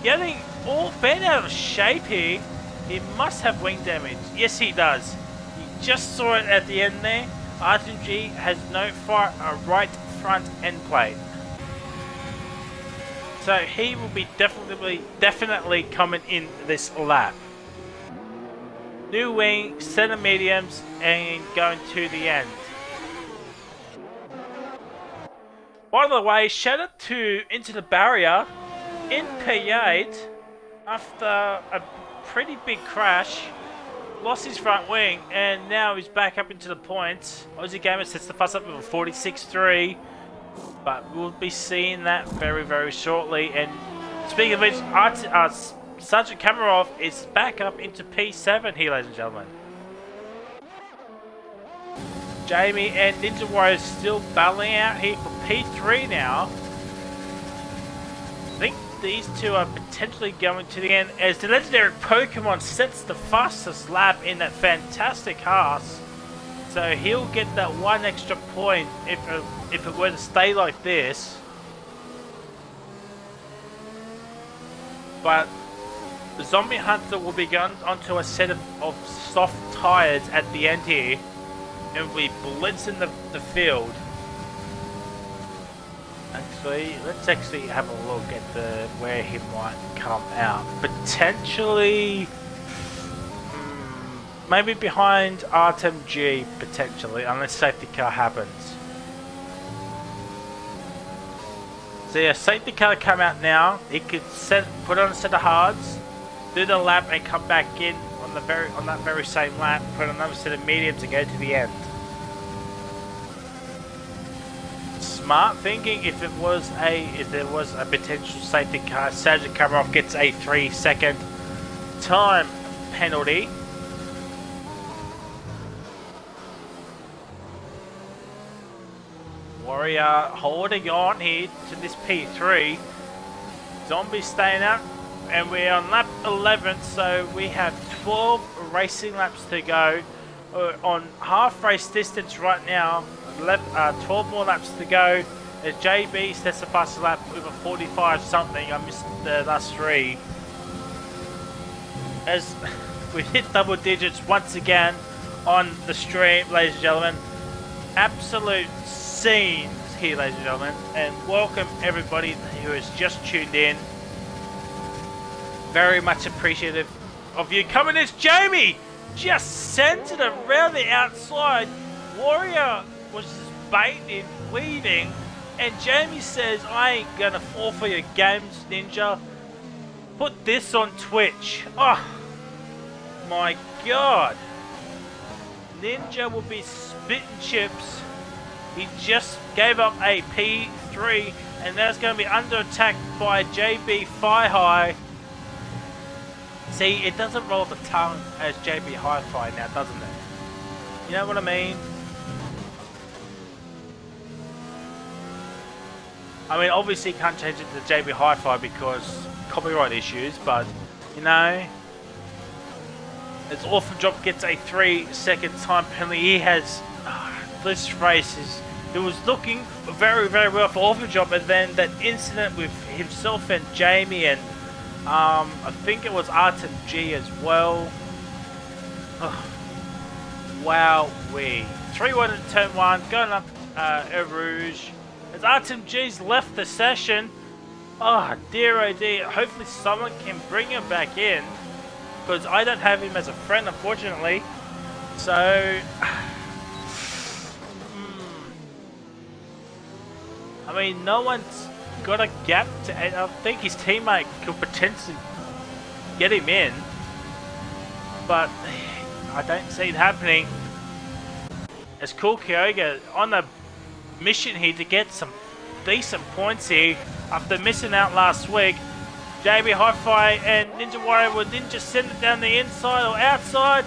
getting all bent out of shape here. He must have wing damage. Yes, he does. You just saw it at the end there. Artem G has no right front end plate. So he will be definitely coming in this lap. New wing, center mediums, and going to the end. By the way, shout out to Into the Barrier in P8 after a pretty big crash. Lost his front wing and now he's back up into the points. Aussie Gamer sets the fuss up with a 46-3, but we'll be seeing that very shortly. And speaking of which, Sergeant Kamarov is back up into P7 here, ladies and gentlemen. Jamie and Ninja Warrior still battling out here for P3 now. I think these two are potentially going to the end as the legendary Pokemon sets the fastest lap in that fantastic horse. So he'll get that one extra point if it were to stay like this. But the Zombie Hunter will be going onto a set of soft tires at the end here and will be blitzing the field. Actually, let's actually have a look at where he might come out. Potentially, maybe behind Artem G, potentially, unless safety car happens. So yeah, safety car come out now. He could put on a set of hards, do the lap, and come back in on that very same lap. Put on another set of mediums and go to the end. Smart thinking. If there was a potential safety car, Sergeant Kamarov gets a 3-second time penalty. Warrior holding on here to this P3. Zombie staying up, and we're on lap 11, so we have 12 racing laps to go. On half race distance right now. 12 more laps to go. As JB sets the fastest lap with a 45 something. I missed the last three. As we hit double digits once again on the stream, ladies and gentlemen. Absolute scenes here, ladies and gentlemen. And welcome everybody who has just tuned in. Very much appreciative of you coming. As Jamie just sent it around the outside. Warrior was just baiting, weaving, and Jamie says, I ain't gonna fall for your games, Ninja. Put this on Twitch. Oh my god. Ninja will be spitting chips. He just gave up a P3 and now it's going to be under attack by JB Fi-Hi. See, it doesn't roll the tongue as JB Hi-Fi now, doesn't it? You know what I mean? I mean, obviously you can't change it to JB Hi-Fi because copyright issues, but, you know, as Orphan Drop gets a 3-second time penalty, he has, this race it was looking very well for Orphan Drop, and then that incident with himself and Jamie and I think it was Artem G as well. Wow, 3-1 in turn 1, going up Eau Rouge. As Artem G's left the session. Oh dear, hopefully someone can bring him back in, because I don't have him as a friend, unfortunately. So I mean, no one's got a gap to, and I think his teammate could potentially get him in, but I don't see it happening. As Cool Kyoga on a mission here to get some decent points here after missing out last week. JB Hi-Fi and Ninja Warrior will then just send it down the inside or outside.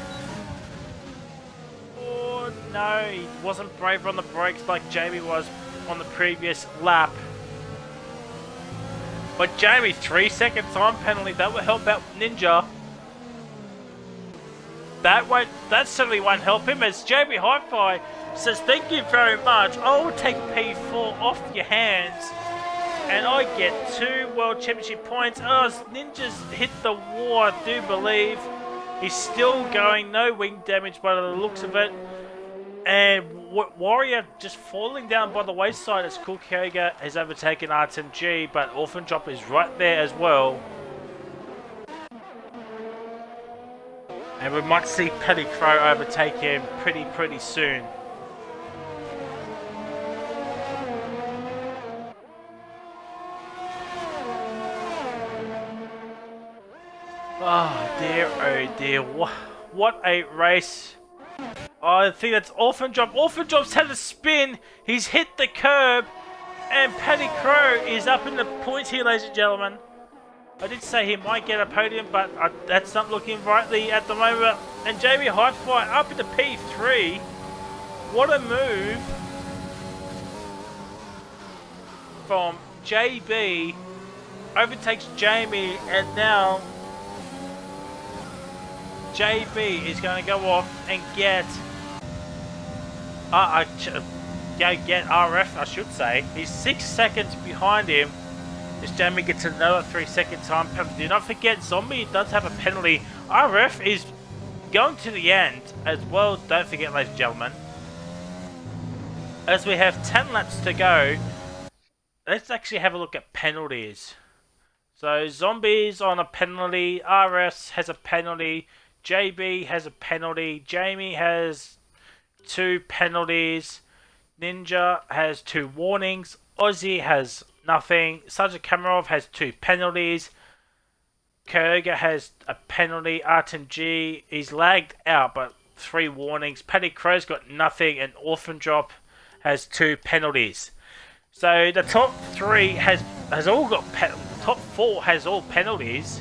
no, he wasn't brave on the brakes like Jamie was on the previous lap. But Jamie, 3-second time penalty, that will help out Ninja. That certainly won't help him, as Jamie Hi-Fi says, thank you very much. I will take P4 off your hands, and I get 2 World Championship points. Oh, Ninja's hit the wall, I do believe. He's still going, no wing damage by the looks of it. And Warrior just falling down by the wayside as Cool Kyoga has overtaken Artem G, but Orphan Drop is right there as well. And we might see Petty Crow overtake him pretty soon. Oh dear, what a race. Oh, I think that's Orphan Drop. Orphan Drop's had a spin, he's hit the curb, and Petty Crow is up in the points here, ladies and gentlemen. I did say he might get a podium, but that's not looking rightly at the moment. And Jamie Hi-Fi up into P3. What a move from JB. Overtakes Jamie, and now JB is going to go off and get RF, I should say. He's 6 seconds behind him. As Jamie gets another 3-second time penalty. Do not forget, Zombie does have a penalty. RF is going to the end as well. Don't forget, ladies and gentlemen. As we have 10 laps to go, let's actually have a look at penalties. So Zombie's on a penalty. RS has a penalty. JB has a penalty. Jamie has 2 penalties. Ninja has 2 warnings. Aussie has nothing. Sergeant Kamarov has 2 penalties. Kyoga has a penalty. Artem G, he's lagged out, but 3 warnings. Petty Crow's got nothing, and Orphan Drop has 2 penalties. So the top 3 has all got penalties. The top 4 has all penalties.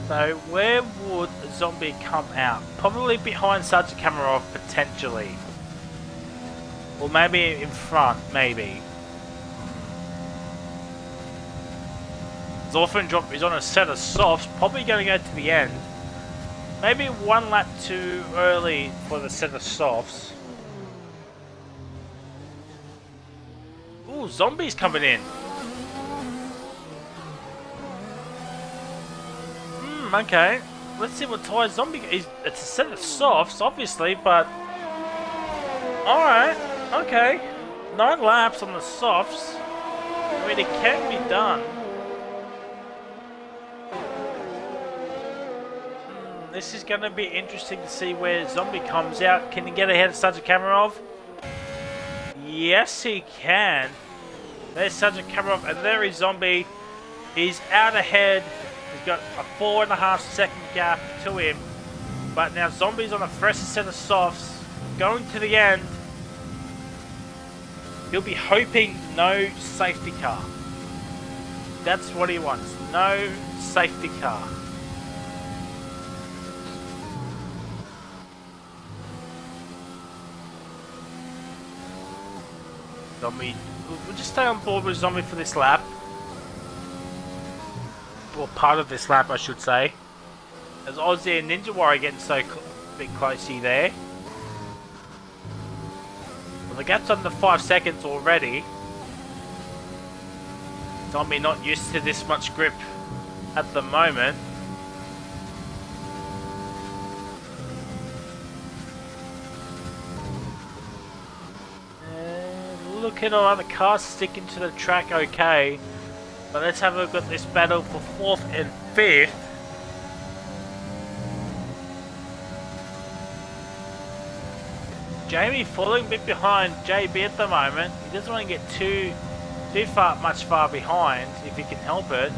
So where would Zombie come out? Probably behind Sergeant Kamarov, potentially. Or maybe in front, maybe. Orphan Drop is on a set of softs, probably going to go to the end. Maybe 1 lap too early for the set of softs. Ooh, Zombie's coming in. Okay. Let's see what tyre Zombie is. It's a set of softs, obviously, but alright, okay. 9 laps on the softs. I mean, it can be done. This is going to be interesting to see where Zombie comes out. Can he get ahead of Sergeant Kamarov? Yes, he can. There's Sergeant Kamarov, and there is Zombie. He's out ahead. He's got a 4.5 second gap to him. But now Zombie's on a fresh set of softs. Going to the end. He'll be hoping no safety car. That's what he wants. No safety car. Zombie. We'll just stay on board with Zombie for this lap. Or part of this lap, I should say. As Aussie and Ninja Warrior getting so bit closey there. Well, the gap's under 5 seconds already. Zombie not used to this much grip at the moment. Look at all other cars sticking to the track okay. But let's have a look at this battle for 4th and 5th. Jamie falling a bit behind JB at the moment. He doesn't want to get too much far behind if he can help it.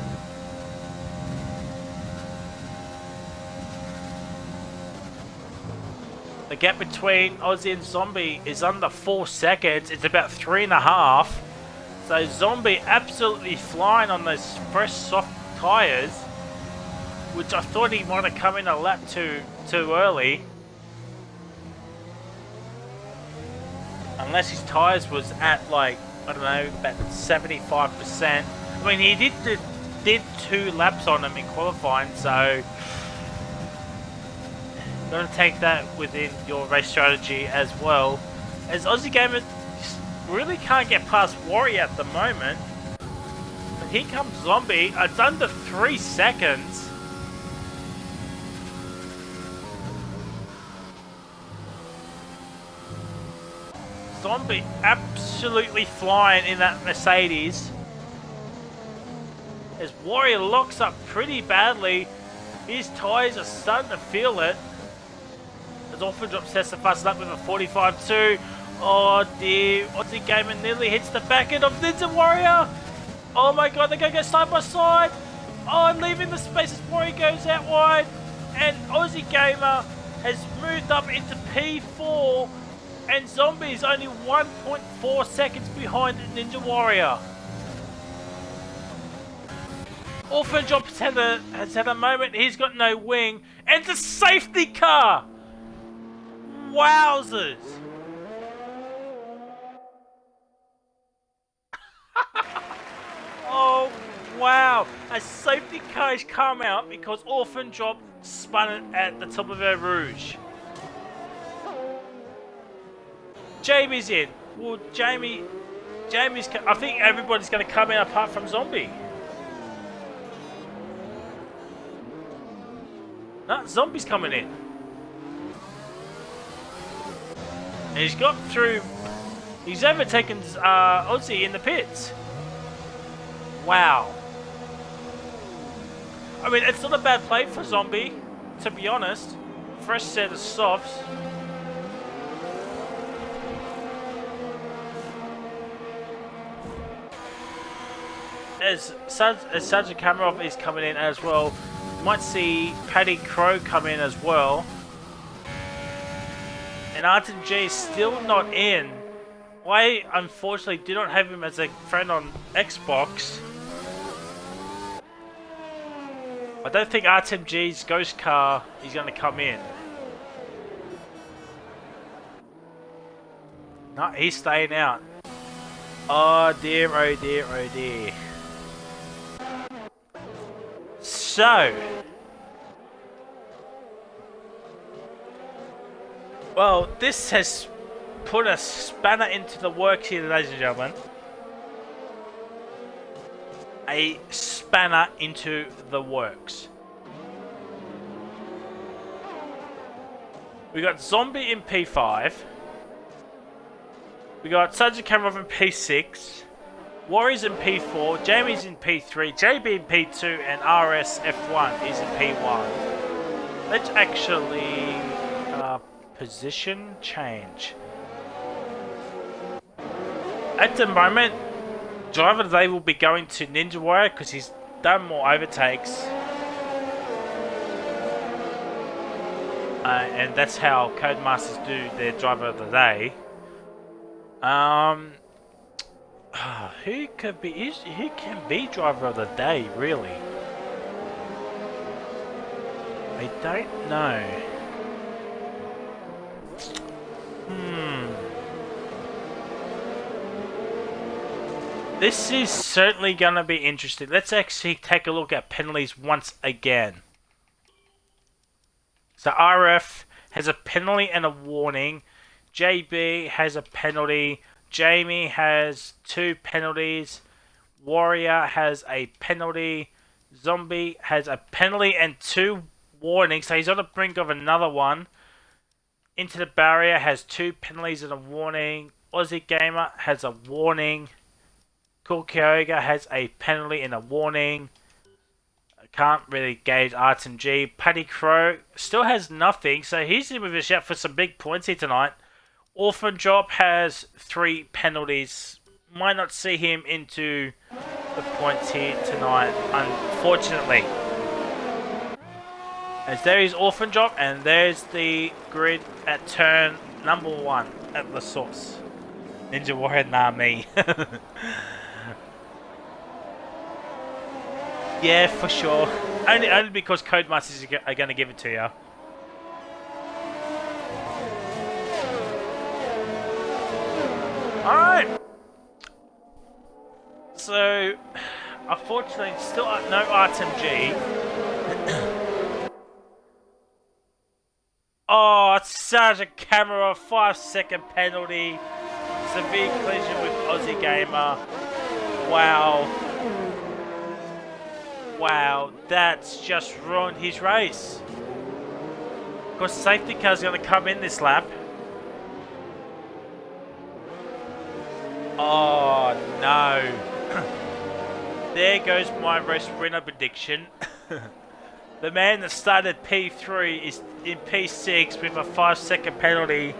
The gap between Aussie and Zombie is under 4 seconds. It's about 3.5. So Zombie absolutely flying on those fresh soft tyres, which I thought he might have come in a lap too early. unless his tyres was at like, I don't know, about 75%. I mean, he did 2 laps on him in qualifying, so got to take that within your race strategy as well. As Aussie Gamer really can't get past Warrior at the moment. But here comes Zombie. It's under 3 seconds. Zombie absolutely flying in that Mercedes. As Warrior locks up pretty badly. His tyres are starting to feel it. As Orphan Drop sets the fast lap with a 45.2. Oh dear, Aussie Gamer nearly hits the back end of Ninja Warrior. Oh my god, they're going to go side by side. Oh, and leaving the space as Warrior goes out wide. And Aussie Gamer has moved up into P4. And Zombie is only 1.4 seconds behind Ninja Warrior. Orphan Drop has had a moment. He's got no wing. And the safety car. Wowzers. Oh, wow. A safety car has come out because Orphan Drop spun it at the top of Eau Rouge. Jamie's in. Well, Jamie's... I think everybody's going to come in apart from Zombie. No, Zombie's coming in. And he's got through... He's overtaken Aussie in the pits. Wow. I mean, it's not a bad play for Zombie, to be honest. Fresh set of softs. As Sergeant Kamarov is coming in as well, you might see Paddy Crow come in as well. And Artem G is still not in. I unfortunately do not have him as a friend on Xbox. I don't think Artem G's ghost car is going to come in. No, he's staying out. Oh dear, oh dear, oh dear. So, well, this has put a spanner into the works here, ladies and gentlemen. A spanner into the works. We got Zombie in P5. We got Sergeant Kamarov in P6. Warriors in P4, Jamie's in P3, JB in P2, and RS F1 is in P1. Let's actually position change. At the moment, driver of the day will be going to Ninja Warrior because he's done more overtakes. And that's how Codemasters do their driver of the day. Who can be driver of the day, really? I don't know. This is certainly going to be interesting. Let's actually take a look at penalties once again. So RF has a penalty and a warning. JB has a penalty. Jamie has 2 penalties. Warrior has a penalty. Zombie has a penalty and 2 warnings. So he's on the brink of another one. Into the Barrier has 2 penalties and a warning. Aussie Gamer has a warning. Cool Kyoga has a penalty and a warning. I can't really gauge Artem G. Paddy Crow still has nothing. So he's in with a shout for some big points here tonight. Orphan Drop has 3 penalties. Might not see him into the points here tonight, unfortunately. As there is Orphan Drop, and there's the grid at turn number 1 at the source. Ninja Warrior, nah me. Yeah, for sure. Only because Codemasters are going to give it to you. Alright. So, unfortunately, still no RTMG. Oh, Sergeant Camera, 5-second penalty. Severe collision with Aussie Gamer. Wow. Wow, that's just ruined his race. Of course, the safety car's going to come in this lap. Oh, no. There goes my race winner prediction. The man that started P3 is in P6 with a 5-second penalty.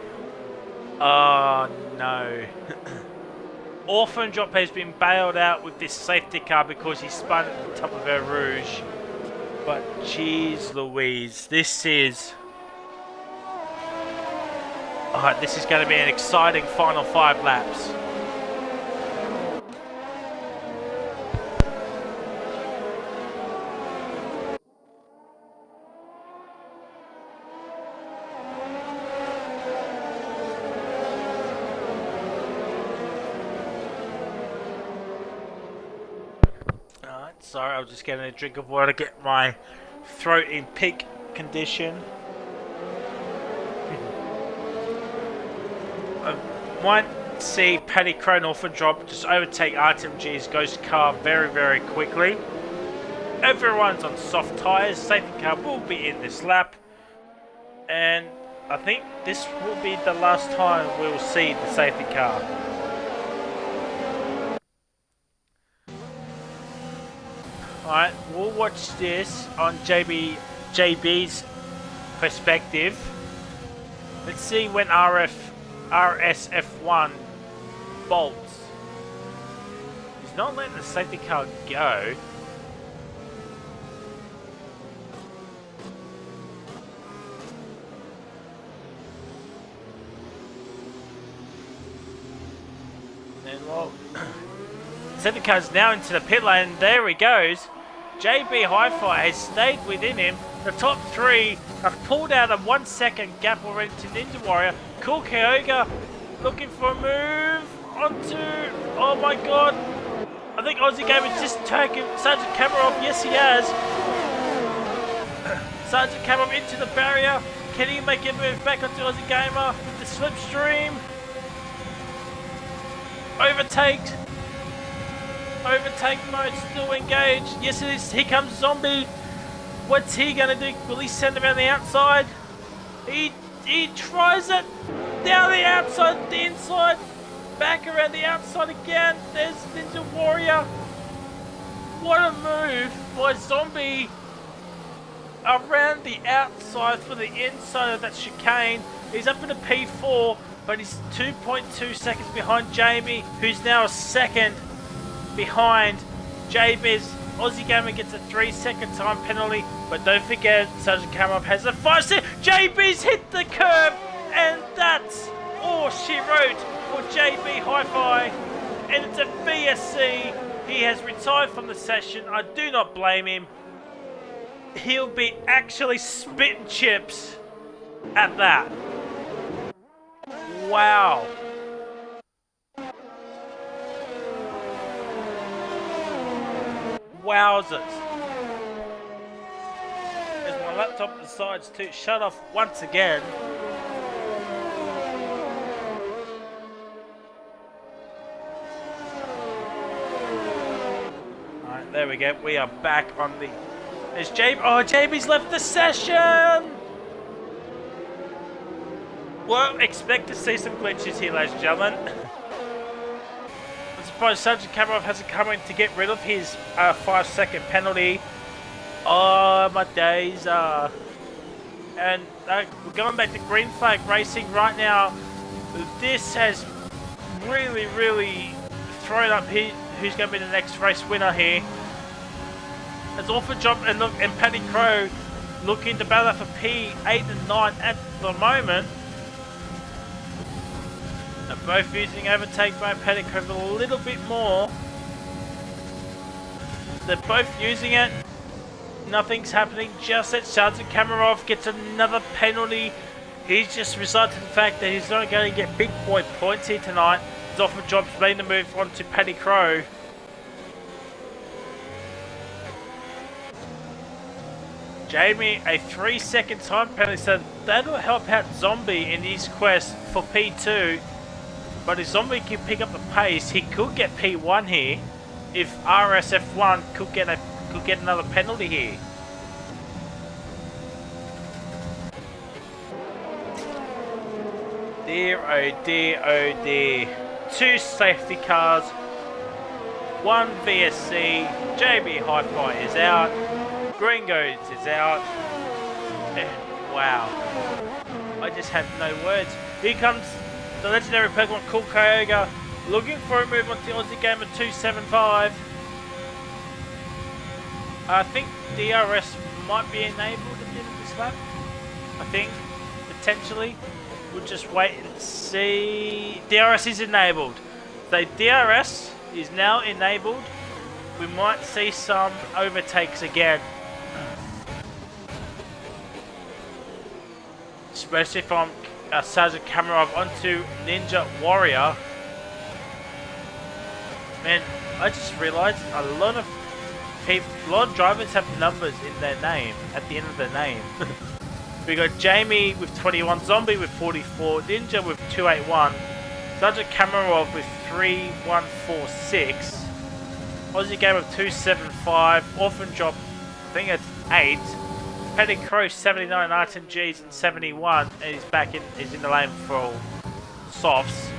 Oh, no. Orphan Drop has been bailed out with this safety car because he spun at the top of Eau Rouge. But jeez Louise, this is going to be an exciting final 5 laps. Sorry, I was just getting a drink of water to get my throat in peak condition. I might see Paddy Crow and Orphan Drop just overtake RTMG's Ghost car very, very quickly. Everyone's on soft tyres. Safety car will be in this lap. And I think this will be the last time we'll see the safety car. Alright, we'll watch this on JB's perspective. Let's see when RSF1 bolts. He's not letting the safety car go. And well, safety car's now into the pit lane. There he goes. JB Hi-Fi has stayed within him. The top 3 have pulled out a 1-second gap already to Ninja Warrior. Cool Kyoga looking for a move onto... Oh my god. I think Aussie Gamer just taken Sergeant Kamarov. Yes, he has. Sergeant Kamarov into the barrier. Can he make a move back onto Aussie Gamer with the slipstream? Overtaked. Overtake mode still engaged. Yes, it is. Here comes Zombie. What's he gonna do? Will he send him around the outside? He tries it down the outside, the inside, back around the outside again. There's Ninja Warrior. What a move by Zombie around the outside for the inside of that chicane. He's up in a P4, but he's 2.2 seconds behind Jamie, who's now a second behind JB's. Aussie Gamer gets a 3-second time penalty, but don't forget Sergeant Kamarov has a 5-second. JB's hit the curb, and that's all she wrote for JB Hi-Fi, and it's a VSC. He has retired from the session. I do not blame him. He'll be actually spitting chips at that. Wow. Wowzers. As my laptop decides to shut off once again. Alright, there we go. We are back on the... There's JB. Oh, JB's left the session! Well, expect to see some glitches here, ladies and gentlemen. I'm surprised Sergeant Kamarov hasn't come in to get rid of his 5-second penalty. Oh, my days. And we're going back to green flag racing right now. This has really, really thrown up who's going to be the next race winner here. As Orphan Drop and Paddy Crow looking to battle for P8 and 9 at the moment. They're both using overtake by Paddy Crow a little bit more. They're both using it. Nothing's happening just as Sergeant Kamarov gets another penalty. He's just resorted to the fact that he's not going to get big boy points here tonight. Zoffman drops making the move onto Paddy Crow. Jamie, a 3-second time penalty, so that'll help out Zombie in his quest for P2. But if Zombie can pick up the pace, he could get P1 here. If RSF1 could get another penalty here. Dear, oh dear, oh dear. 2 safety cars, 1 VSC, JB Hi-Fi is out, Gringos is out. Wow. I just have no words. Here comes the legendary Pokemon Cool Kyogre, looking for a move on the Aussie Gamer 275. I think DRS might be enabled at the end of this lap. I think, potentially. We'll just wait and see. DRS is enabled. So DRS is now enabled. We might see some overtakes again. Especially from Sergeant Kamarov onto Ninja Warrior. Man, I just realised a lot of drivers have numbers in their name, at the end of their name. We got Jamie with 21, Zombie with 44, Ninja with 281, Sergeant Kamarov with 3146, Aussie Game of 275, Orphan Drop, I think it's 8, Paddy Crow 79, Artem G's 71, and he's back in, he's in the lane for softs.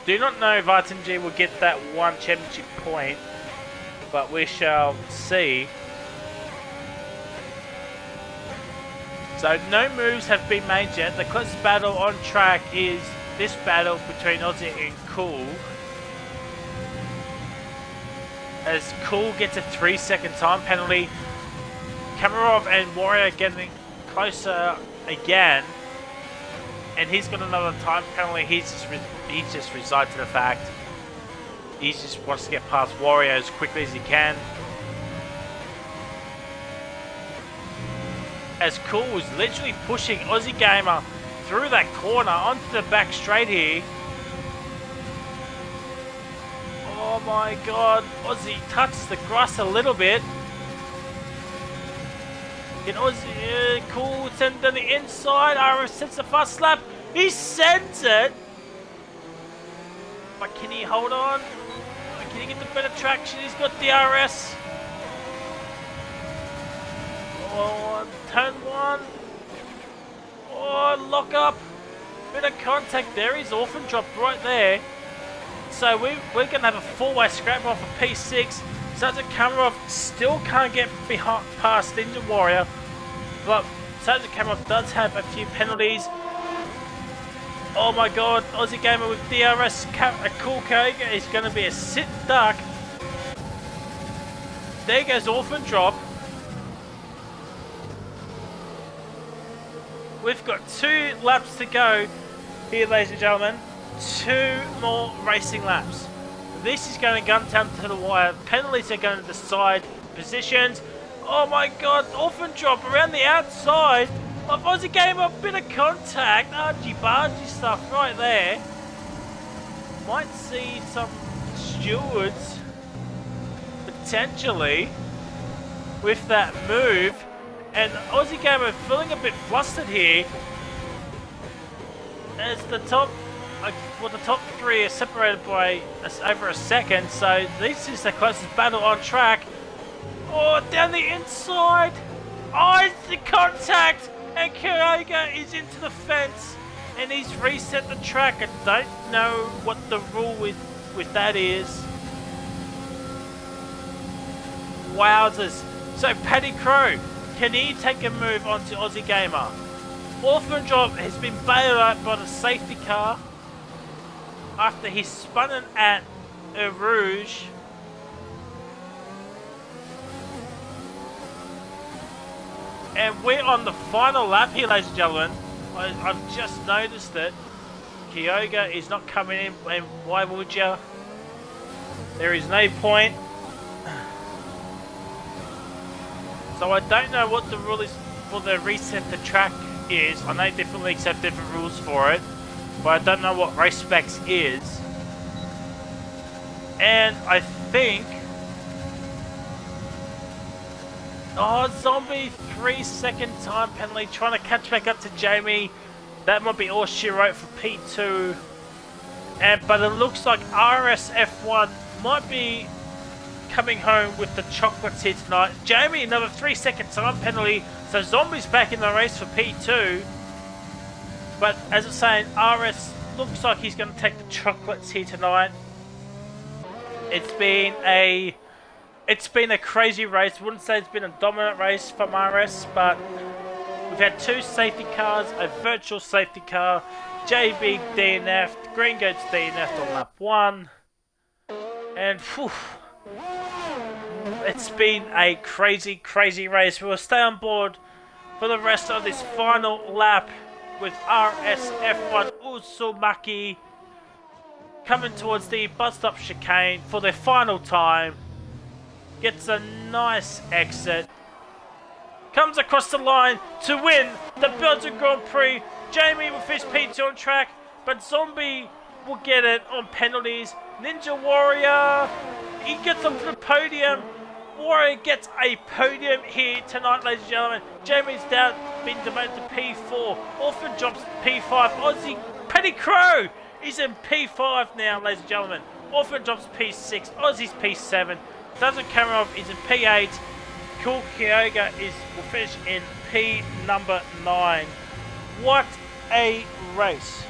Do not know if Artem G will get that 1 championship point, but we shall see. So no moves have been made yet. The closest battle on track is this battle between Aussie and Cool. As Cool gets a 3-second time penalty, Kamarov and Warrior getting closer again, and he's got another time penalty. He's just resigned to the fact. He just wants to get past Warrior as quickly as he can. As Cool was literally pushing Aussie Gamer through that corner onto the back straight here. Oh my god, Aussie touches the grass a little bit. Can Aussie, Cool send it on the inside. RF sends the fast slap. He sends it. But can he hold on? Can he get the better traction? He's got DRS. Oh, turn 1. Oh, lock up. Bit of contact there. He's Orphan Drop right there. So we're going to have a 4-way scrap off of P6. Sergeant Kamarov still can't get past Ninja Warrior. But Sergeant Kamarov does have a few penalties. Oh my god, Aussie Gamer with DRS, a Cool Kyogre is going to be a sit duck. There goes Orphan Drop. We've got 2 laps to go here, ladies and gentlemen. 2 more racing laps. This is going to gun down to the wire. Penalties are going to decide positions. Oh my god, Orphan Drop around the outside. Of Aussie Gamer, a bit of contact, argy-bargy stuff right there. Might see some stewards potentially with that move, and Aussie Gamer feeling a bit flustered here as the top, the top 3 are separated by over a second, so this is the closest battle on track. Oh, down the inside. Oh, it's the contact. And Kyogre is into the fence, and he's reset the track. I don't know what the rule with that is. Wowzers. So Paddy Crow, can he take a move onto Aussie Gamer? Orphan Drop has been bailed out by the safety car after he spun it at Rouge. And we're on the final lap here, ladies and gentlemen. I've just noticed that Kyogre is not coming in, and why would you? There is no point. So I don't know what the rule is for the reset the track is. I know different leagues have different rules for it, but I don't know what RaceSpec is. And I think... Oh, Zombie, 3-second time penalty, trying to catch back up to Jamie. That might be all she wrote for P2. But it looks like RSF1 might be coming home with the chocolates here tonight. Jamie, another 3-second time penalty. So Zombie's back in the race for P2. But as I'm saying, RS looks like he's going to take the chocolates here tonight. It's been a crazy race. I wouldn't say it's been a dominant race from RS, but we've had 2 safety cars, a virtual safety car, JB DNF'd, Green Goats DNF'd on lap 1, and whew, it's been a crazy, crazy race. We will stay on board for the rest of this final lap with RSF1 Uzumaki coming towards the bus stop chicane for their final time. Gets a nice exit. Comes across the line to win the Belgium Grand Prix. Jamie with his P2 on track, but Zombie will get it on penalties. Ninja Warrior, he gets onto the podium. Warrior gets a podium here tonight, ladies and gentlemen. Jamie's down, been demoted to P4. Orphan drops P5. Aussie Petty Crow is in P5 now, ladies and gentlemen. Orphan drops P6. Aussie's P7. Doesn't Kamarov is in P8. Cool Kyoga will finish in P number 9. What a race.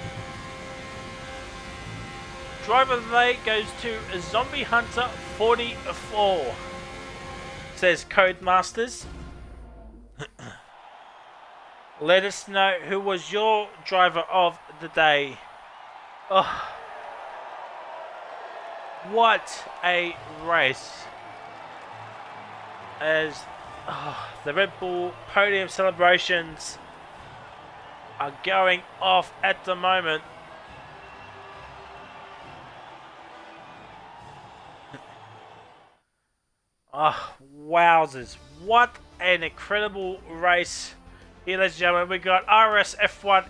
Driver of the day goes to Zombie Hunter 44. Says Codemasters. Let us know who was your driver of the day. Oh, what a race. As the Red Bull podium celebrations are going off at the moment. Oh, wowzers. What an incredible race here, ladies and gentlemen. We got RSF1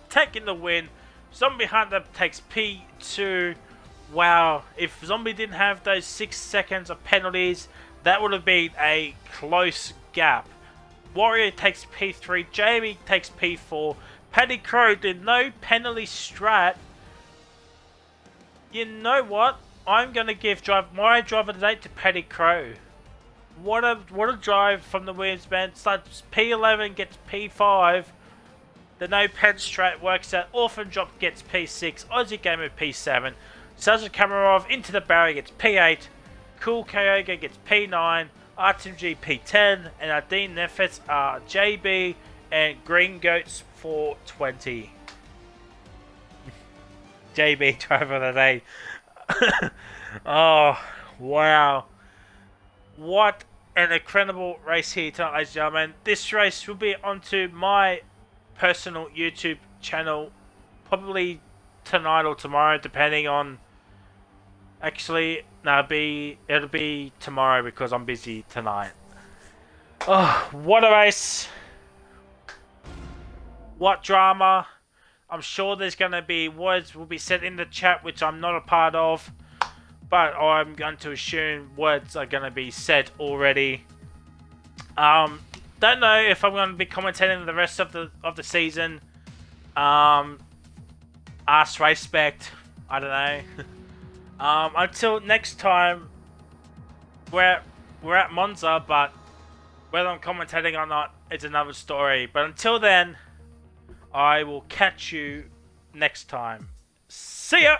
taking the win. Zombie Hunter takes P2. Wow, if Zombie didn't have those 6 seconds of penalties, that would have been a close gap. Warrior takes P3. Jamie takes P4. Paddy Crow did no penalty strat. You know what? I'm going to give my driver today to Paddy Crow. What a drive from the Williams band. Starts P11, gets P5. The no pen strat works out. Orphan Drop gets P6. Aussie Gamer P7. Sergeant Kamarov into the barrier gets P8. Cool Kyoga gets P9. RTMG P10. And our Dean Nefets are JB and Green Goats 420. JB driver of the day. Oh, wow. What an incredible race here tonight, ladies and gentlemen. This race will be onto my personal YouTube channel probably tonight or tomorrow, depending on... Actually, no, it'll be tomorrow because I'm busy tonight. Oh, what a race. What drama. I'm sure there's going to be words will be said in the chat, which I'm not a part of. But I'm going to assume words are going to be said already. Don't know if I'm going to be commentating the rest of the season. Ask RaceSpec. I don't know. Until next time, we're at Monza, but whether I'm commentating or not, it's another story. But until then, I will catch you next time. See ya!